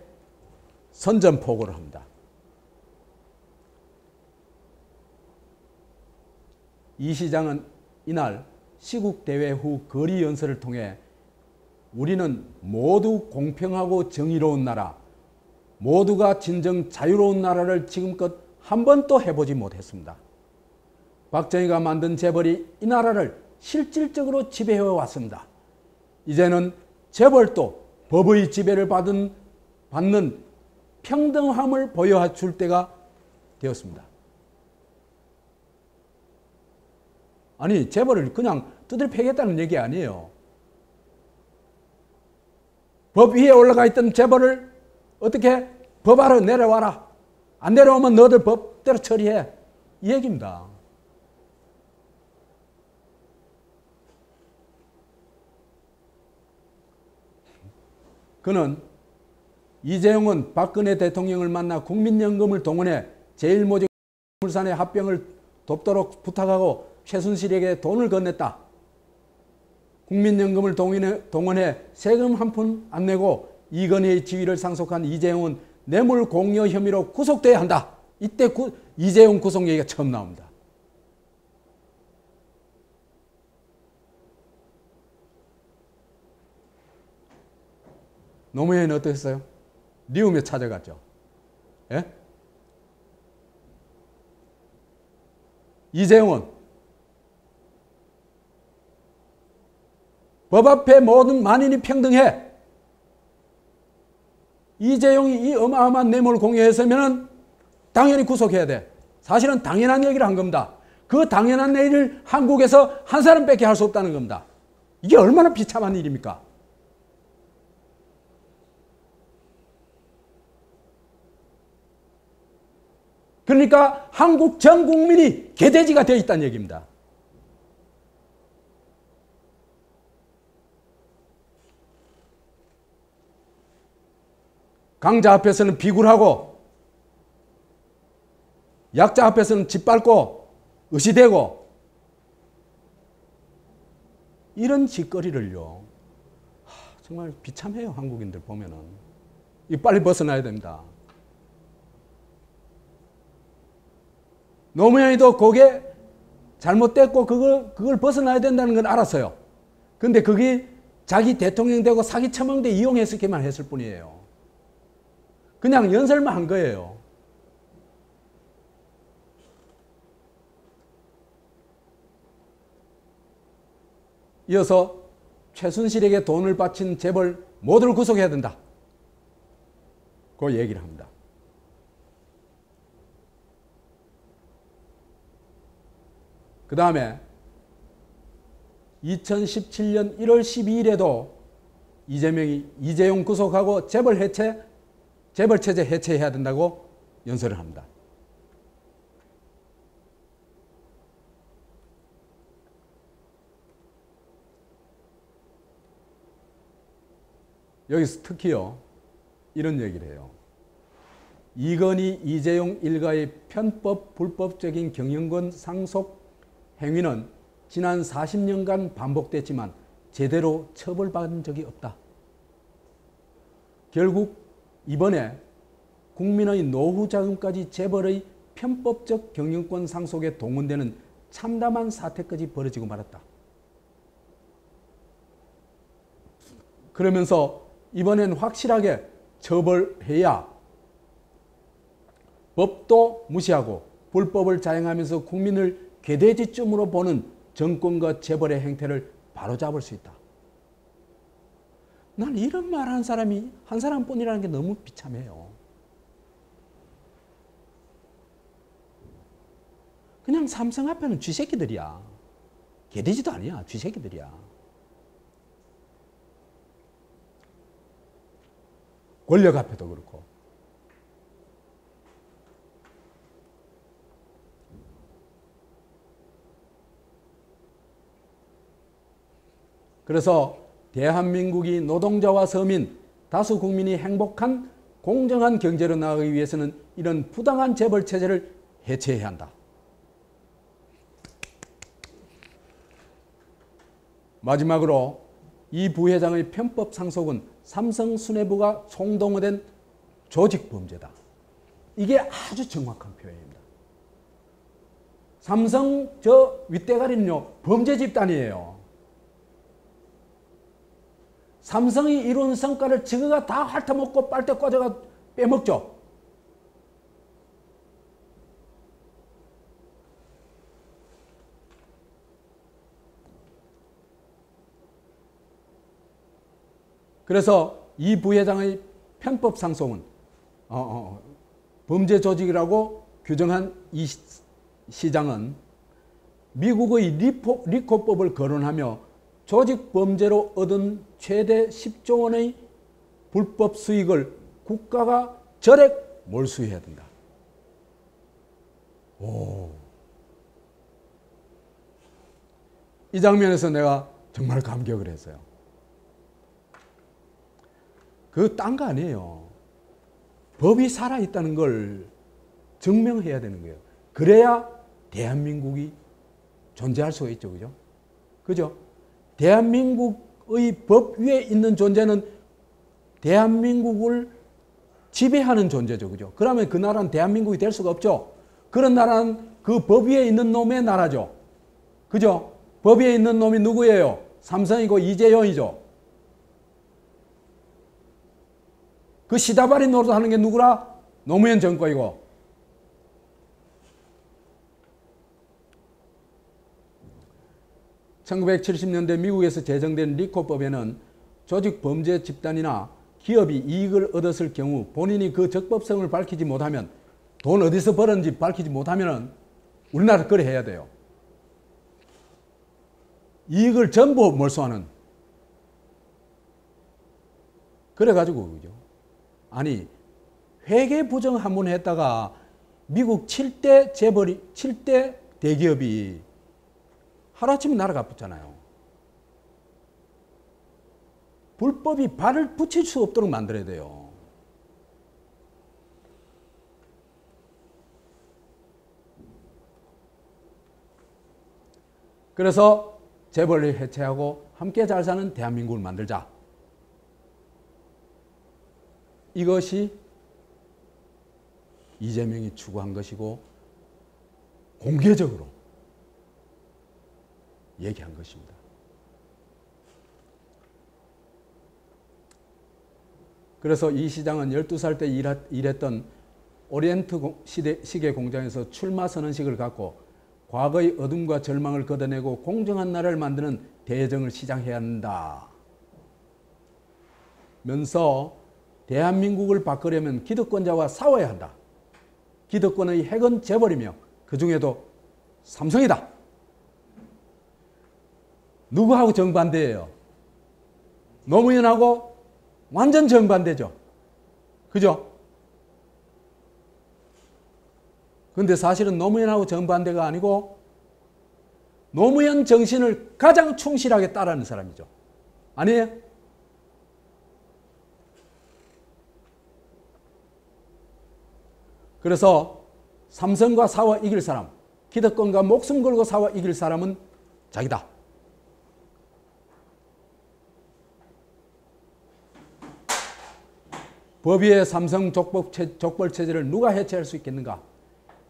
선전포고를 합니다. 이 시장은 이날 시국대회 후 거리 연설을 통해 우리는 모두 공평하고 정의로운 나라, 모두가 진정 자유로운 나라를 지금껏 한 번도 해보지 못했습니다. 박정희가 만든 재벌이 이 나라를 실질적으로 지배해 왔습니다. 이제는 재벌도 법의 지배를 받는 평등함을 보여줄 때가 되었습니다. 아니, 재벌을 그냥 두드려 패겠다는 얘기 아니에요. 법 위에 올라가 있던 재벌을 어떻게 법 아래 내려와라. 안 내려오면 너들 법대로 처리해. 이 얘기입니다. 그는 이재용은 박근혜 대통령을 만나 국민연금을 동원해 제일모직 물산의 합병을 돕도록 부탁하고 최순실에게 돈을 건넸다. 국민연금을 동원해 세금 한 푼 안 내고 이건희의 지위를 상속한 이재용은 뇌물 공여 혐의로 구속돼야 한다. 이때 이재용 구속 얘기가 처음 나옵니다. 노무현은 어땠어요? 리움에 찾아갔죠. 예? 이재용은 법 앞에 모든 만인이 평등해. 이재용이 이 어마어마한 뇌물 공여했으면 당연히 구속해야 돼. 사실은 당연한 얘기를 한 겁니다. 그 당연한 얘기를 한국에서 한 사람밖에 할 수 없다는 겁니다. 이게 얼마나 비참한 일입니까? 그러니까 한국 전 국민이 개돼지가 되어 있다는 얘기입니다. 강자 앞에서는 비굴하고 약자 앞에서는 짓밟고 의시되고 이런 짓거리를요. 정말 비참해요. 한국인들 보면은. 이 빨리 벗어나야 됩니다. 노무현이도 그게 잘못됐고 그걸 벗어나야 된다는 건 알았어요. 근데 그게 자기 대통령 되고 사기 처먹는데 이용했을게만 했을 뿐이에요. 그냥 연설만 한 거예요. 이어서 최순실에게 돈을 바친 재벌 모두를 구속해야 된다. 그 얘기를 합니다. 그 다음에 2017년 1월 12일에도 이재용 구속하고 재벌체제 해체해야 된다고 연설을 합니다. 여기서 특히요, 이런 얘기를 해요. 이건희, 이재용 일가의 편법, 불법적인 경영권 상속 행위는 지난 40년간 반복됐지만 제대로 처벌받은 적이 없다. 결국 이번에 국민의 노후 자금까지 재벌의 편법적 경영권 상속에 동원되는 참담한 사태까지 벌어지고 말았다. 그러면서 이번엔 확실하게 처벌해야 법도 무시하고 불법을 자행하면서 국민을 개돼지쯤으로 보는 정권과 재벌의 행태를 바로잡을 수 있다. 난 이런 말 한 사람이 한 사람뿐이라는 게 너무 비참해요. 그냥 삼성 앞에는 쥐새끼들이야. 개돼지도 아니야. 쥐새끼들이야. 권력 앞에도 그렇고. 그래서 대한민국이 노동자와 서민, 다수 국민이 행복한 공정한 경제로 나아가기 위해서는 이런 부당한 재벌 체제를 해체해야 한다. 마지막으로 이 부회장의 편법 상속은 삼성 수뇌부가 총동원된 조직범죄다. 이게 아주 정확한 표현입니다. 삼성 저 윗대가리는요 범죄 집단이에요. 삼성이 이룬 성과를 저거가 다 핥아먹고 빨대 꽂아가 빼먹죠. 그래서 이 부회장의 편법 상속은 범죄 조직이라고 규정한 이 시장은 미국의 리코법을 거론하며 조직 범죄로 얻은 최대 10조 원의 불법 수익을 국가가 절액 몰수해야 된다. 이 장면에서 내가 정말 감격을 했어요. 그거 딴 거 아니에요. 법이 살아있다는 걸 증명해야 되는 거예요. 그래야 대한민국이 존재할 수가 있죠. 그죠? 그죠? 대한민국의 법 위에 있는 존재는 대한민국을 지배하는 존재죠. 그죠? 그러면 그 나라는 대한민국이 될 수가 없죠. 그런 나라는 그 법 위에 있는 놈의 나라죠. 그죠? 법 위에 있는 놈이 누구예요? 삼성이고 이재용이죠. 그 시다바리 노릇하는 게 누구라? 노무현 정권이고. (1970년대) 미국에서 제정된 리코법에는 조직 범죄 집단이나 기업이 이익을 얻었을 경우 본인이 그 적법성을 밝히지 못하면, 돈 어디서 벌었는지 밝히지 못하면 우리나라 그래 해야 돼요. 이익을 전부 몰수하는. 그래가지고 그죠? 아니 회계 부정 한 번 했다가 미국 7대 재벌이 7대 대기업이 하루아침에 나라가 붙잖아요. 불법이 발을 붙일 수 없도록 만들어야 돼요. 그래서 재벌을 해체하고 함께 잘 사는 대한민국을 만들자. 이것이 이재명이 추구한 것이고 공개적으로 얘기한 것입니다. 그래서 이 시장은 12살 때 일했던 오리엔트 시계 공장에서 출마 선언식을 갖고 과거의 어둠과 절망을 걷어내고 공정한 나라를 만드는 대정을 시작해야 한다 면서 대한민국을 바꾸려면 기득권자와 싸워야 한다. 기득권의 핵은 재벌이며 그 중에도 삼성이다. 누구하고 정반대예요? 노무현하고 완전 정반대죠. 그죠? 근데 사실은 노무현하고 정반대가 아니고 노무현 정신을 가장 충실하게 따르는 사람이죠. 아니에요? 그래서 삼성과 싸워 이길 사람, 기득권과 목숨 걸고 싸워 이길 사람은 자기다. 법위의 삼성 족벌 체제를 누가 해체할 수 있겠는가?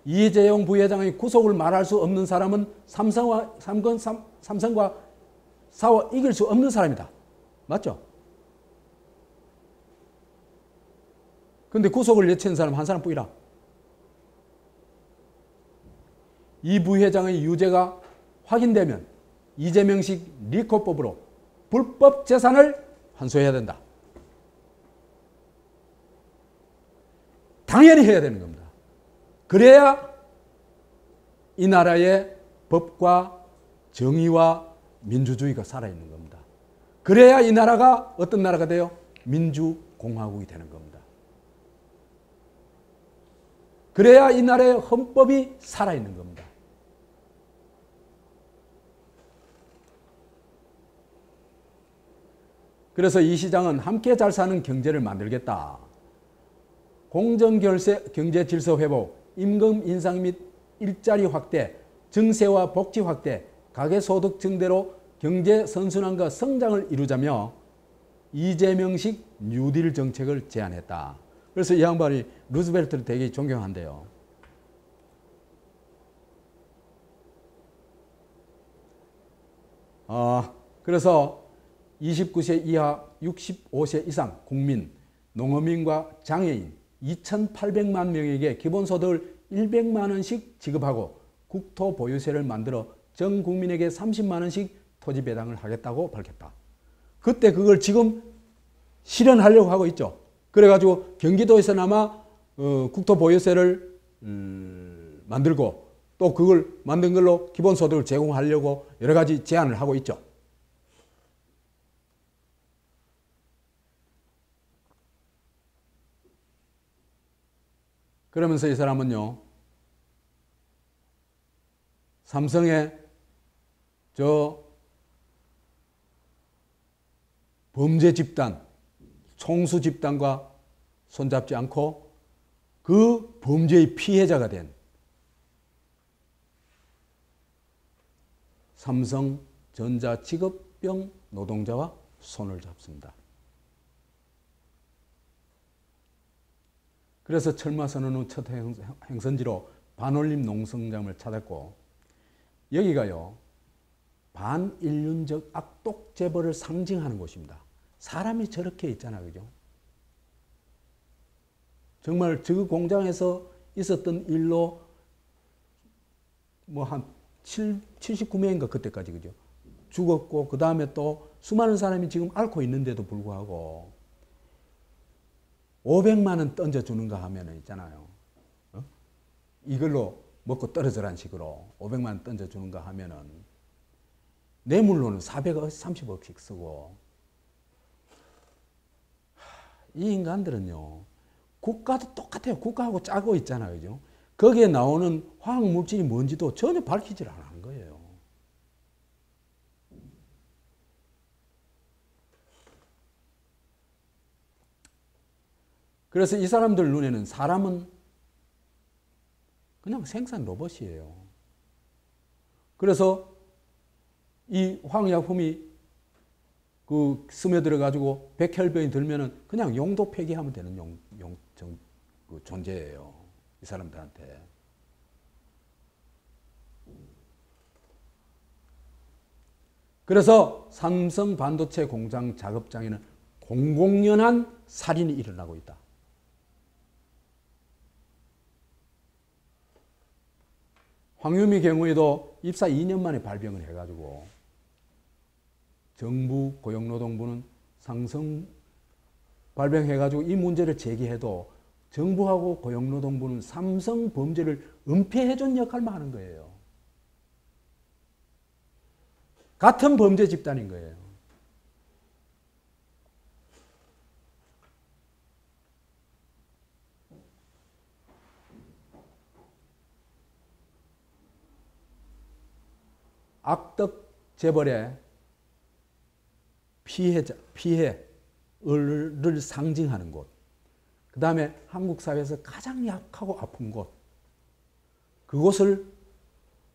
이재용 부회장의 구속을 말할 수 없는 사람은 삼성과 싸워 이길 수 없는 사람이다. 맞죠? 근데 구속을 예치한 사람 한 사람뿐이라. 이 부회장의 유죄가 확인되면 이재명식 리코법으로 불법 재산을 환수해야 된다. 당연히 해야 되는 겁니다. 그래야 이 나라의 법과 정의와 민주주의가 살아있는 겁니다. 그래야 이 나라가 어떤 나라가 돼요? 민주공화국이 되는 겁니다. 그래야 이 나라의 헌법이 살아있는 겁니다. 그래서 이 시장은 함께 잘 사는 경제를 만들겠다. 공정경제 질서 회복, 임금 인상 및 일자리 확대, 증세와 복지 확대, 가계소득 증대로 경제 선순환과 성장을 이루자며 이재명식 뉴딜 정책을 제안했다. 그래서 이 양반이 루즈벨트를 되게 존경한대요. 그래서 29세 이하 65세 이상 국민, 농어민과 장애인 2,800만 명에게 기본소득을 100만 원씩 지급하고 국토보유세를 만들어 전 국민에게 30만 원씩 토지 배당을 하겠다고 밝혔다. 그때 그걸 지금 실현하려고 하고 있죠. 그래가지고 경기도에서나마 국토보유세를 만들고 또 그걸 만든 걸로 기본소득을 제공하려고 여러 가지 제안을 하고 있죠. 그러면서 이 사람은요, 삼성의 저 범죄 집단, 총수 집단과 손잡지 않고 그 범죄의 피해자가 된 삼성전자 직업병 노동자와 손을 잡습니다. 그래서 철마선언 후 첫 행선지로 반올림 농성장을 찾았고, 여기가요 반인륜적 악독 재벌을 상징하는 곳입니다. 사람이 저렇게 있잖아, 그죠? 정말 저 공장에서 있었던 일로 뭐 한 79명인가 그때까지, 그죠? 죽었고, 그 다음에 또 수많은 사람이 지금 앓고 있는데도 불구하고 500만 원 던져주는가 하면은 있잖아요. 이걸로 먹고 떨어져란 식으로 500만 원 던져주는가 하면은 뇌물로는 430억씩 쓰고, 이 인간들은요, 국가도 똑같아요. 국가하고 짜고 있잖아요. 그죠? 거기에 나오는 화학물질이 뭔지도 전혀 밝히질 않은 거예요. 그래서 이 사람들 눈에는 사람은 그냥 생산 로봇이에요. 그래서 이 화학약품이 그 스며들어 가지고 백혈병이 들면은 그냥 용도 폐기하면 되는 그 존재예요. 이 사람들한테. 그래서 삼성 반도체 공장 작업장에는 공공연한 살인이 일어나고 있다. 황유미 경우에도 입사 2년 만에 발병을 해가지고 정부 고용노동부는 상성 발병해가지고 이 문제를 제기해도 정부하고 고용노동부는 삼성 범죄를 은폐해준 역할만 하는 거예요. 같은 범죄 집단인 거예요. 악덕 재벌의 피해를 상징하는 곳. 그 다음에 한국 사회에서 가장 약하고 아픈 곳. 그곳을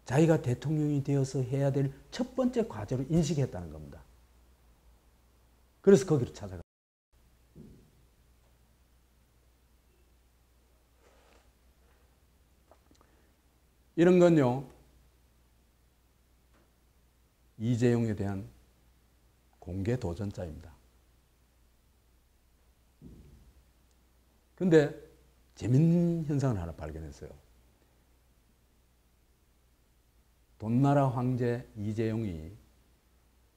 자기가 대통령이 되어서 해야 될 첫 번째 과제로 인식했다는 겁니다. 그래서 거기로 찾아가. 이런 건요, 이재용에 대한 공개 도전자입니다. 근데 재밌는 현상을 하나 발견했어요. 돈나라 황제 이재용이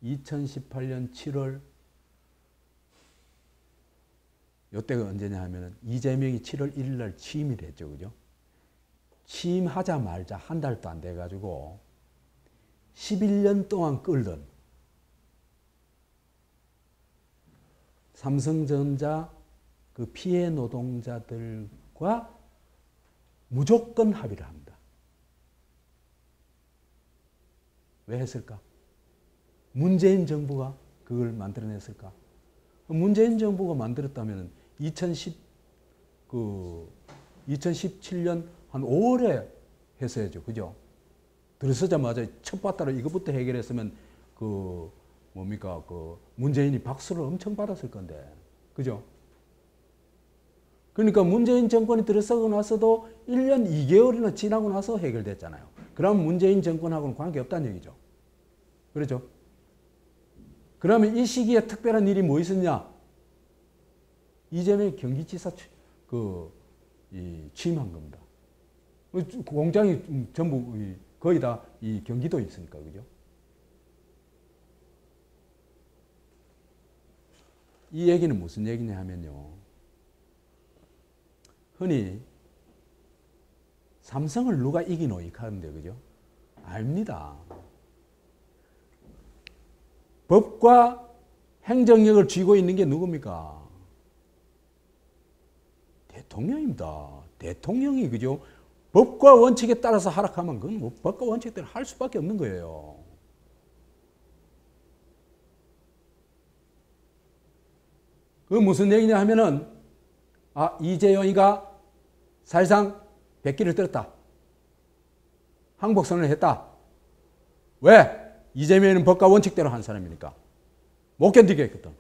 2018년 7월, 이때가 언제냐 하면은 이재명이 7월 1일 날 취임을 했죠. 그죠? 취임하자마자 한 달도 안 돼가지고 11년 동안 끌던 삼성전자 그 피해 노동자들과 무조건 합의를 합니다. 왜 했을까? 문재인 정부가 그걸 만들어냈을까? 문재인 정부가 만들었다면 2017년 한 5월에 했어야죠. 그죠? 들어서자마자 첫 바다로 이것부터 해결했으면 그 뭡니까 그 문재인이 박수를 엄청 받았을 건데, 그죠? 그러니까 문재인 정권이 들어서고 나서도 1년 2개월이나 지나고 나서 해결됐잖아요. 그럼 문재인 정권하고는 관계없다는 얘기죠. 그렇죠? 그러면 이 시기에 특별한 일이 뭐 있었냐? 이재명이 경기지사 취임한 겁니다. 공장이 전부 거의 다 이 경기도에 있으니까, 그죠? 이 얘기는 무슨 얘기냐 하면요. 흔히 삼성을 누가 이기노 이렇게 하는데, 그죠? 압니다. 법과 행정력을 쥐고 있는 게 누굽니까? 대통령입니다. 대통령이, 그죠? 법과 원칙에 따라서 하락하면 그건 뭐 법과 원칙에 따라 할 수밖에 없는 거예요. 그건 무슨 얘기냐 하면은, 이재용이가 사실상 백기를 들었다. 항복선언을 했다. 왜? 이재명은 법과 원칙대로 한 사람이니까. 못 견디겠거든.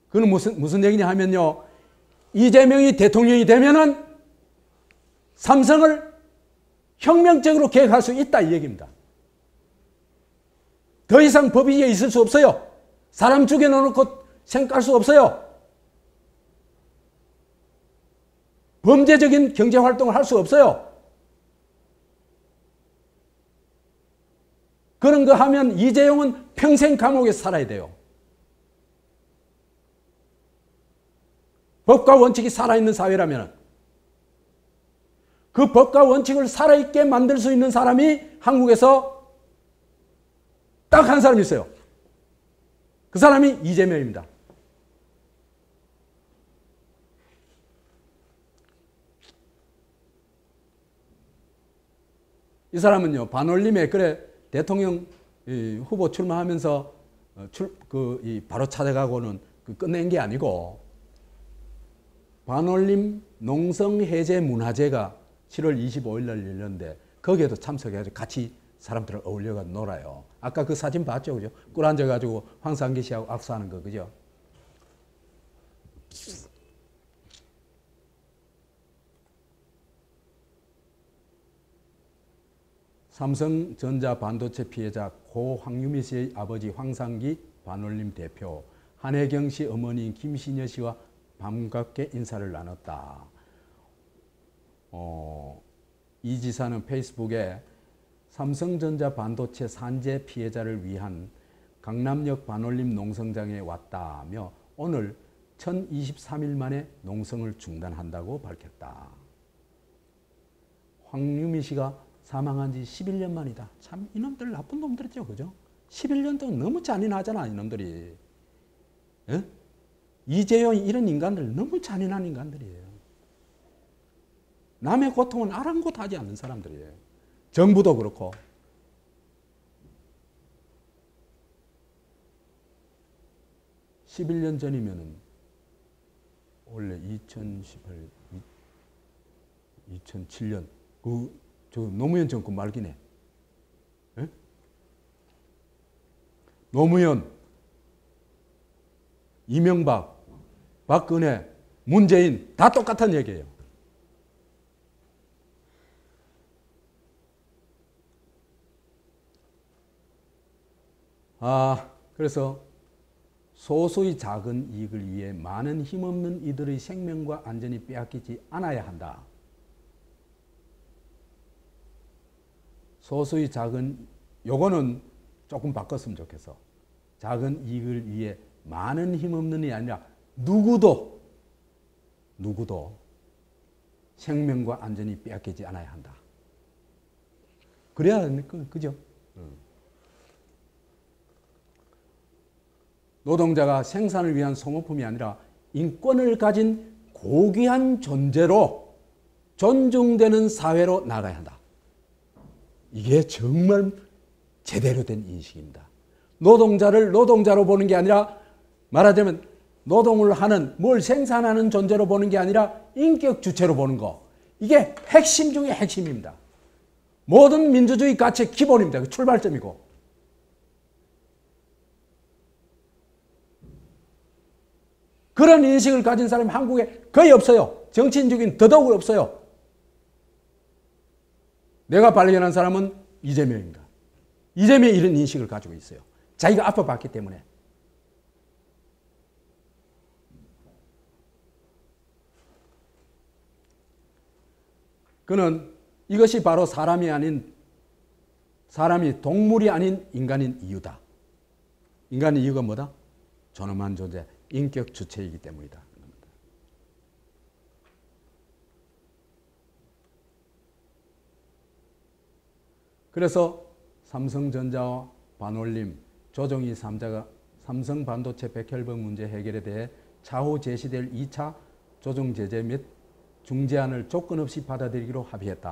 그건 무슨 얘기냐 하면요. 이재명이 대통령이 되면은 삼성을 혁명적으로 개혁할 수 있다 이 얘기입니다. 더 이상 법 위에 있을 수 없어요. 사람 죽여놓고 생각할 수 없어요. 범죄적인 경제활동을 할 수 없어요. 그런 거 하면 이재용은 평생 감옥에서 살아야 돼요. 법과 원칙이 살아있는 사회라면 그 법과 원칙을 살아있게 만들 수 있는 사람이 한국에서 딱 한 사람이 있어요. 그 사람이 이재명입니다. 이 사람은요, 반올림에 그래 대통령 후보 출마하면서 바로 찾아가고는 끝낸 게 아니고, 반올림 농성해제 문화제가 7월 25일 날 열렸는데 거기에도 참석해가지고 같이 사람들을 어울려가 놀아요. 아까 그 사진 봤죠, 그죠? 꿀 앉아가지고 황상기 씨하고 악수하는 거, 그죠? 삼성전자 반도체 피해자 고 황유미 씨의 아버지 황상기 반올림 대표, 한혜경 씨 어머니 김신여 씨와 반갑게 인사를 나눴다. 이 지사는 페이스북에 삼성전자 반도체 산재 피해자를 위한 강남역 반올림 농성장에 왔다며 오늘 1023일 만에 농성을 중단한다고 밝혔다. 황유미 씨가 사망한 지 11년 만이다. 참 이놈들 나쁜 놈들이죠, 그죠? 11년 동안 너무 잔인하잖아, 이놈들이. 에? 이재용 이런 인간들 너무 잔인한 인간들이에요. 남의 고통은 아랑곳하지 않는 사람들이에요. 정부도 그렇고. (11년) 전이면은 원래 2018, 2007년 저 노무현 정권 말기네. 에? 노무현, 이명박, 박근혜, 문재인 다 똑같은 얘기예요. 그래서 소수의 작은 이익을 위해 많은 힘없는 이들의 생명과 안전이 빼앗기지 않아야 한다. 소수의 작은, 요거는 조금 바꿨으면 좋겠어. 작은 이익을 위해 많은 힘없는이 아니라 누구도 생명과 안전이 빼앗기지 않아야 한다. 그래야, 그죠? 노동자가 생산을 위한 소모품이 아니라 인권을 가진 고귀한 존재로 존중되는 사회로 나가야 한다. 이게 정말 제대로 된 인식입니다. 노동자를 노동자로 보는 게 아니라, 말하자면 노동을 하는, 뭘 생산하는 존재로 보는 게 아니라 인격 주체로 보는 거. 이게 핵심 중에 핵심입니다. 모든 민주주의 가치의 기본입니다. 출발점이고. 그런 인식을 가진 사람이 한국에 거의 없어요. 정치인적인 더더욱 없어요. 내가 발견한 사람은 이재명입니다. 이재명이 이런 인식을 가지고 있어요. 자기가 아파봤기 때문에. 그는 이것이 바로 사람이 동물이 아닌 인간인 이유다. 인간의 이유가 뭐다? 존엄한 존재, 인격 주체이기 때문이다. 그래서 삼성전자와 반올림, 조정희 3자가 삼성 반도체 백혈병 문제 해결에 대해 차후 제시될 2차 조정 제재 및 중재안을 조건 없이 받아들이기로 합의했다.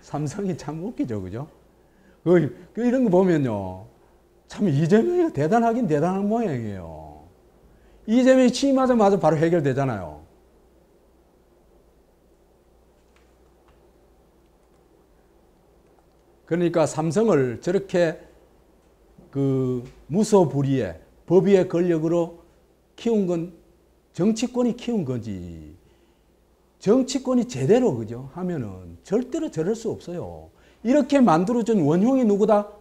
삼성이 참 웃기죠, 그죠? 이런 거 보면요, 참 이재명이 대단하긴 대단한 모양이에요. 이재명이 취임하자마자 바로 해결되잖아요. 그러니까 삼성을 저렇게 무소불위의 법위의 권력으로 키운 건 정치권이 키운 거지. 정치권이 제대로 그죠 하면은 절대로 저럴 수 없어요. 이렇게 만들어준 원흉이 누구다?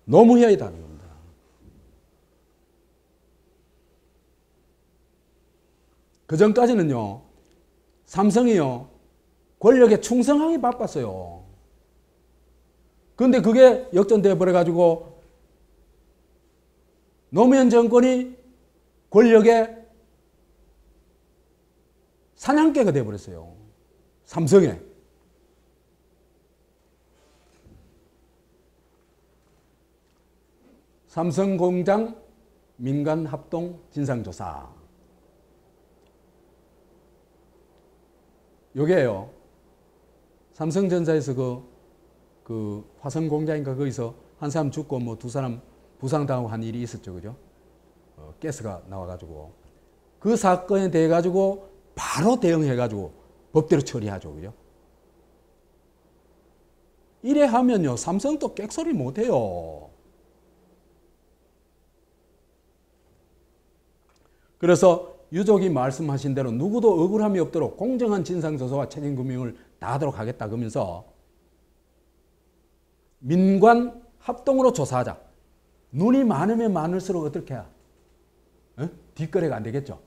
노무현이라는 겁니다. 그 전까지는요, 삼성이요, 권력에 충성하기 바빴어요. 그런데 그게 역전돼 버려가지고 노무현 정권이 권력의 사냥개가 돼버렸어요. 삼성에. 삼성공장 민간합동 진상조사. 요게요, 삼성전자에서 그 화성공장인가 거기서 한 사람 죽고 뭐 두 사람 부상당하고 한 일이 있었죠. 그죠? 가스가 나와가지고. 그 사건에 대해 가지고 바로 대응해가지고 법대로 처리하죠. 그죠? 이래 하면요, 삼성도 객소리 못해요. 그래서 유족이 말씀하신 대로 누구도 억울함이 없도록 공정한 진상조사와 책임규명을 다하도록 하겠다 그러면서 민관 합동으로 조사하자. 눈이 많으면 많을수록 어떻게 해야? 뒷거래가 안 되겠죠.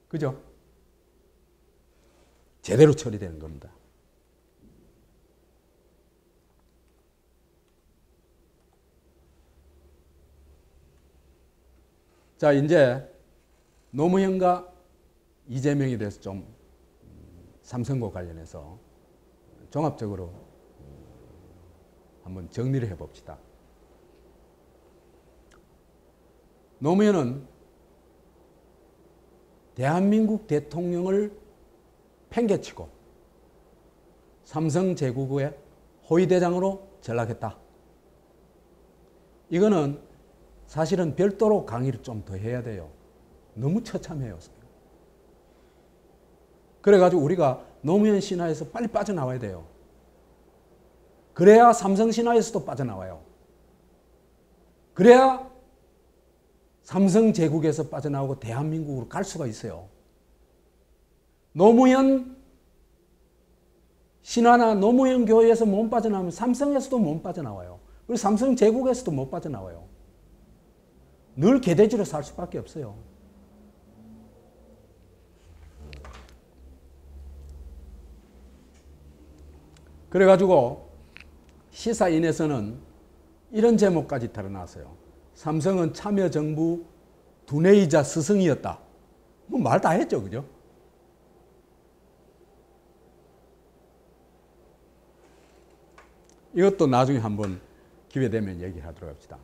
그죠? 제대로 처리되는 겁니다. 자, 이제 노무현과 이재명에 대해서 좀 삼성과 관련해서 종합적으로 한번 정리를 해봅시다. 노무현은 대한민국 대통령을 팽개치고 삼성 제국의 호위대장으로 전락했다. 이거는 사실은 별도로 강의를 좀 더 해야 돼요. 너무 처참해요. 그래가지고 우리가 노무현 신화에서 빨리 빠져나와야 돼요. 그래야 삼성 신화에서도 빠져나와요. 그래야 삼성 제국에서 빠져나오고 대한민국으로 갈 수가 있어요. 노무현 신화나 노무현 교회에서 못 빠져나오면 삼성에서도 못 빠져나와요. 그리고 삼성 제국에서도 못 빠져나와요. 늘 개돼지로 살 수밖에 없어요. 그래가지고 시사인에서는 이런 제목까지 드러났어요. 삼성은 참여정부 두뇌이자 스승이었다. 뭐 말 다 했죠, 그죠? 이것도 나중에 한번 기회되면 얘기하도록 합시다.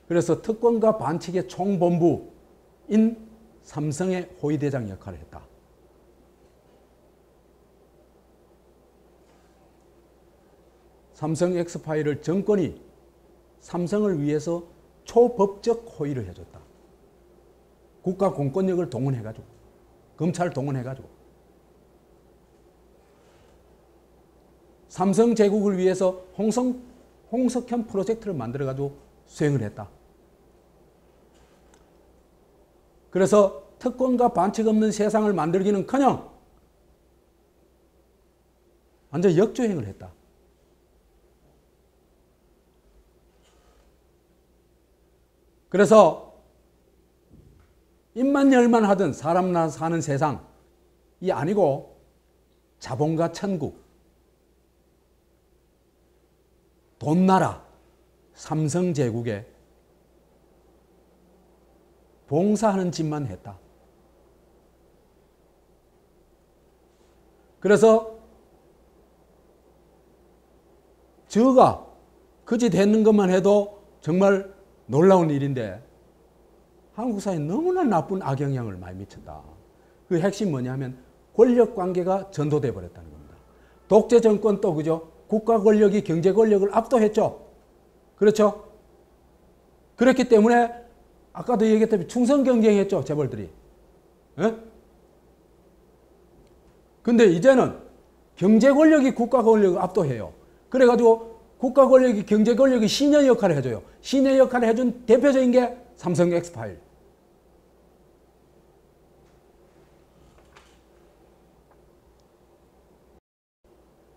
그래서 특권과 반칙의 총본부인 삼성의 호위대장 역할을 했다. 삼성 엑스파일을 정권이 삼성을 위해서 초법적 호의를 해줬다. 국가 공권력을 동원해가지고, 검찰을 동원해가지고. 삼성 제국을 위해서 홍석현 프로젝트를 만들어가지고 수행을 했다. 그래서 특권과 반칙 없는 세상을 만들기는커녕 완전 역주행을 했다. 그래서 입만 열만 하든 사람 사는 세상이 아니고 자본가 천국, 돈나라, 삼성제국에 봉사하는 짓만 했다. 그래서 저가 그 짓 했는 것만 해도 정말 놀라운 일인데 한국 사회에 너무나 나쁜 악영향을 많이 미쳤다. 그 핵심이 뭐냐면 권력관계가 전도돼 버렸다는 겁니다. 독재 정권 또 그죠? 국가 권력이 경제 권력을 압도했죠. 그렇죠? 그렇기 때문에 아까도 얘기했다시피 충성 경쟁했죠. 재벌들이. 예? 근데 이제는 경제 권력이 국가 권력을 압도해요. 그래가지고 국가 권력이 경제 권력이 신의 역할을 해줘요. 신의 역할을 해준 대표적인 게 삼성 엑스파일.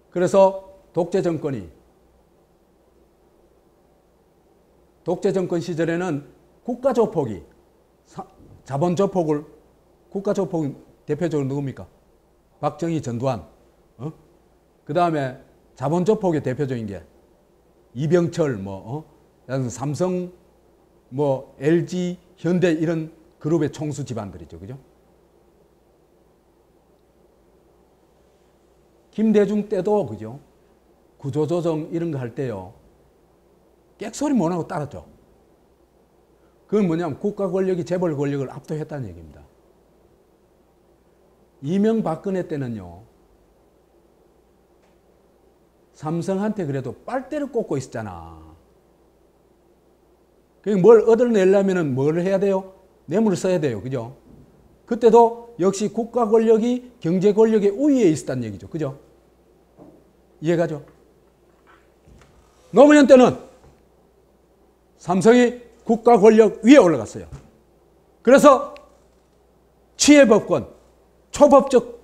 그래서 독재 정권 시절에는 국가 조폭이 자본 조폭을 국가 조폭 대표적으로 누굽니까? 박정희, 전두환. 그 다음에 자본 조폭의 대표적인 게 이병철, 삼성, LG, 현대 이런 그룹의 총수 집안들이죠, 그죠? 김대중 때도 그죠? 구조조정 이런 거 할 때요. 객소리 못 하고 따랐죠. 그건 뭐냐면 국가 권력이 재벌 권력을 압도했다는 얘기입니다. 이명박근혜 때는요. 삼성한테 그래도 빨대를 꽂고 있었잖아. 뭘 얻어내려면 뭘 해야 돼요? 뇌물을 써야 돼요. 그죠? 그때도 역시 국가 권력이 경제 권력의 우위에 있었다는 얘기죠. 그죠? 이해가죠? 노무현 때는 삼성이 국가 권력 위에 올라갔어요. 그래서 취해법권, 초법적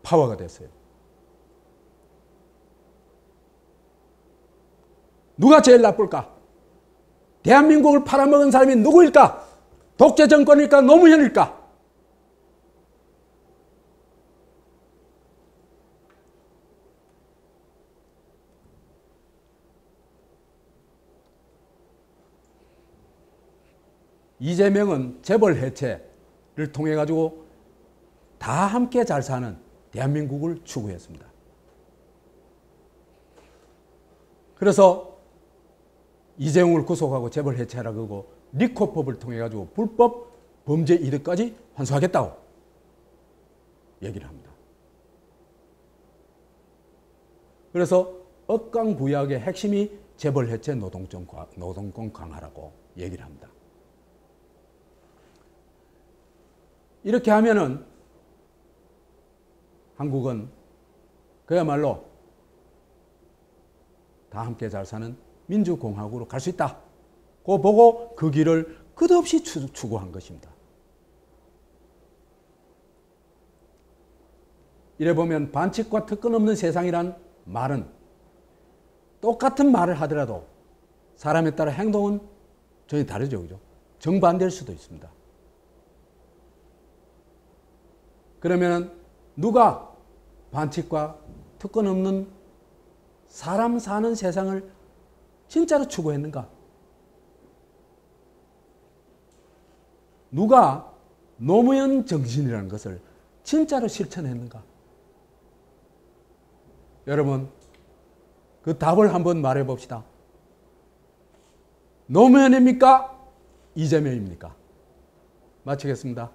파워가 됐어요. 누가 제일 나쁠까? 대한민국을 팔아먹은 사람이 누구일까? 독재 정권일까? 노무현일까? 이재명은 재벌 해체를 통해 가지고 다 함께 잘 사는 대한민국을 추구했습니다. 그래서 이재용을 구속하고 재벌 해체하라 그러고 리코법을 통해 가지고 불법 범죄 이득까지 환수하겠다고 얘기를 합니다. 그래서 억강부약의 핵심이 재벌 해체, 노동권 강화라고 얘기를 합니다. 이렇게 하면은 한국은 그야말로 다 함께 잘 사는 민주공화국으로 갈 수 있다. 그거 보고 그 길을 끝없이 추구한 것입니다. 이래 보면 반칙과 특권 없는 세상이란 말은 똑같은 말을 하더라도 사람에 따라 행동은 전혀 다르죠. 그죠? 정반대일 수도 있습니다. 그러면 누가 반칙과 특권 없는 사람 사는 세상을 진짜로 추구했는가? 누가 노무현 정신이라는 것을 진짜로 실천했는가? 여러분, 그 답을 한번 말해 봅시다. 노무현입니까? 이재명입니까? 마치겠습니다.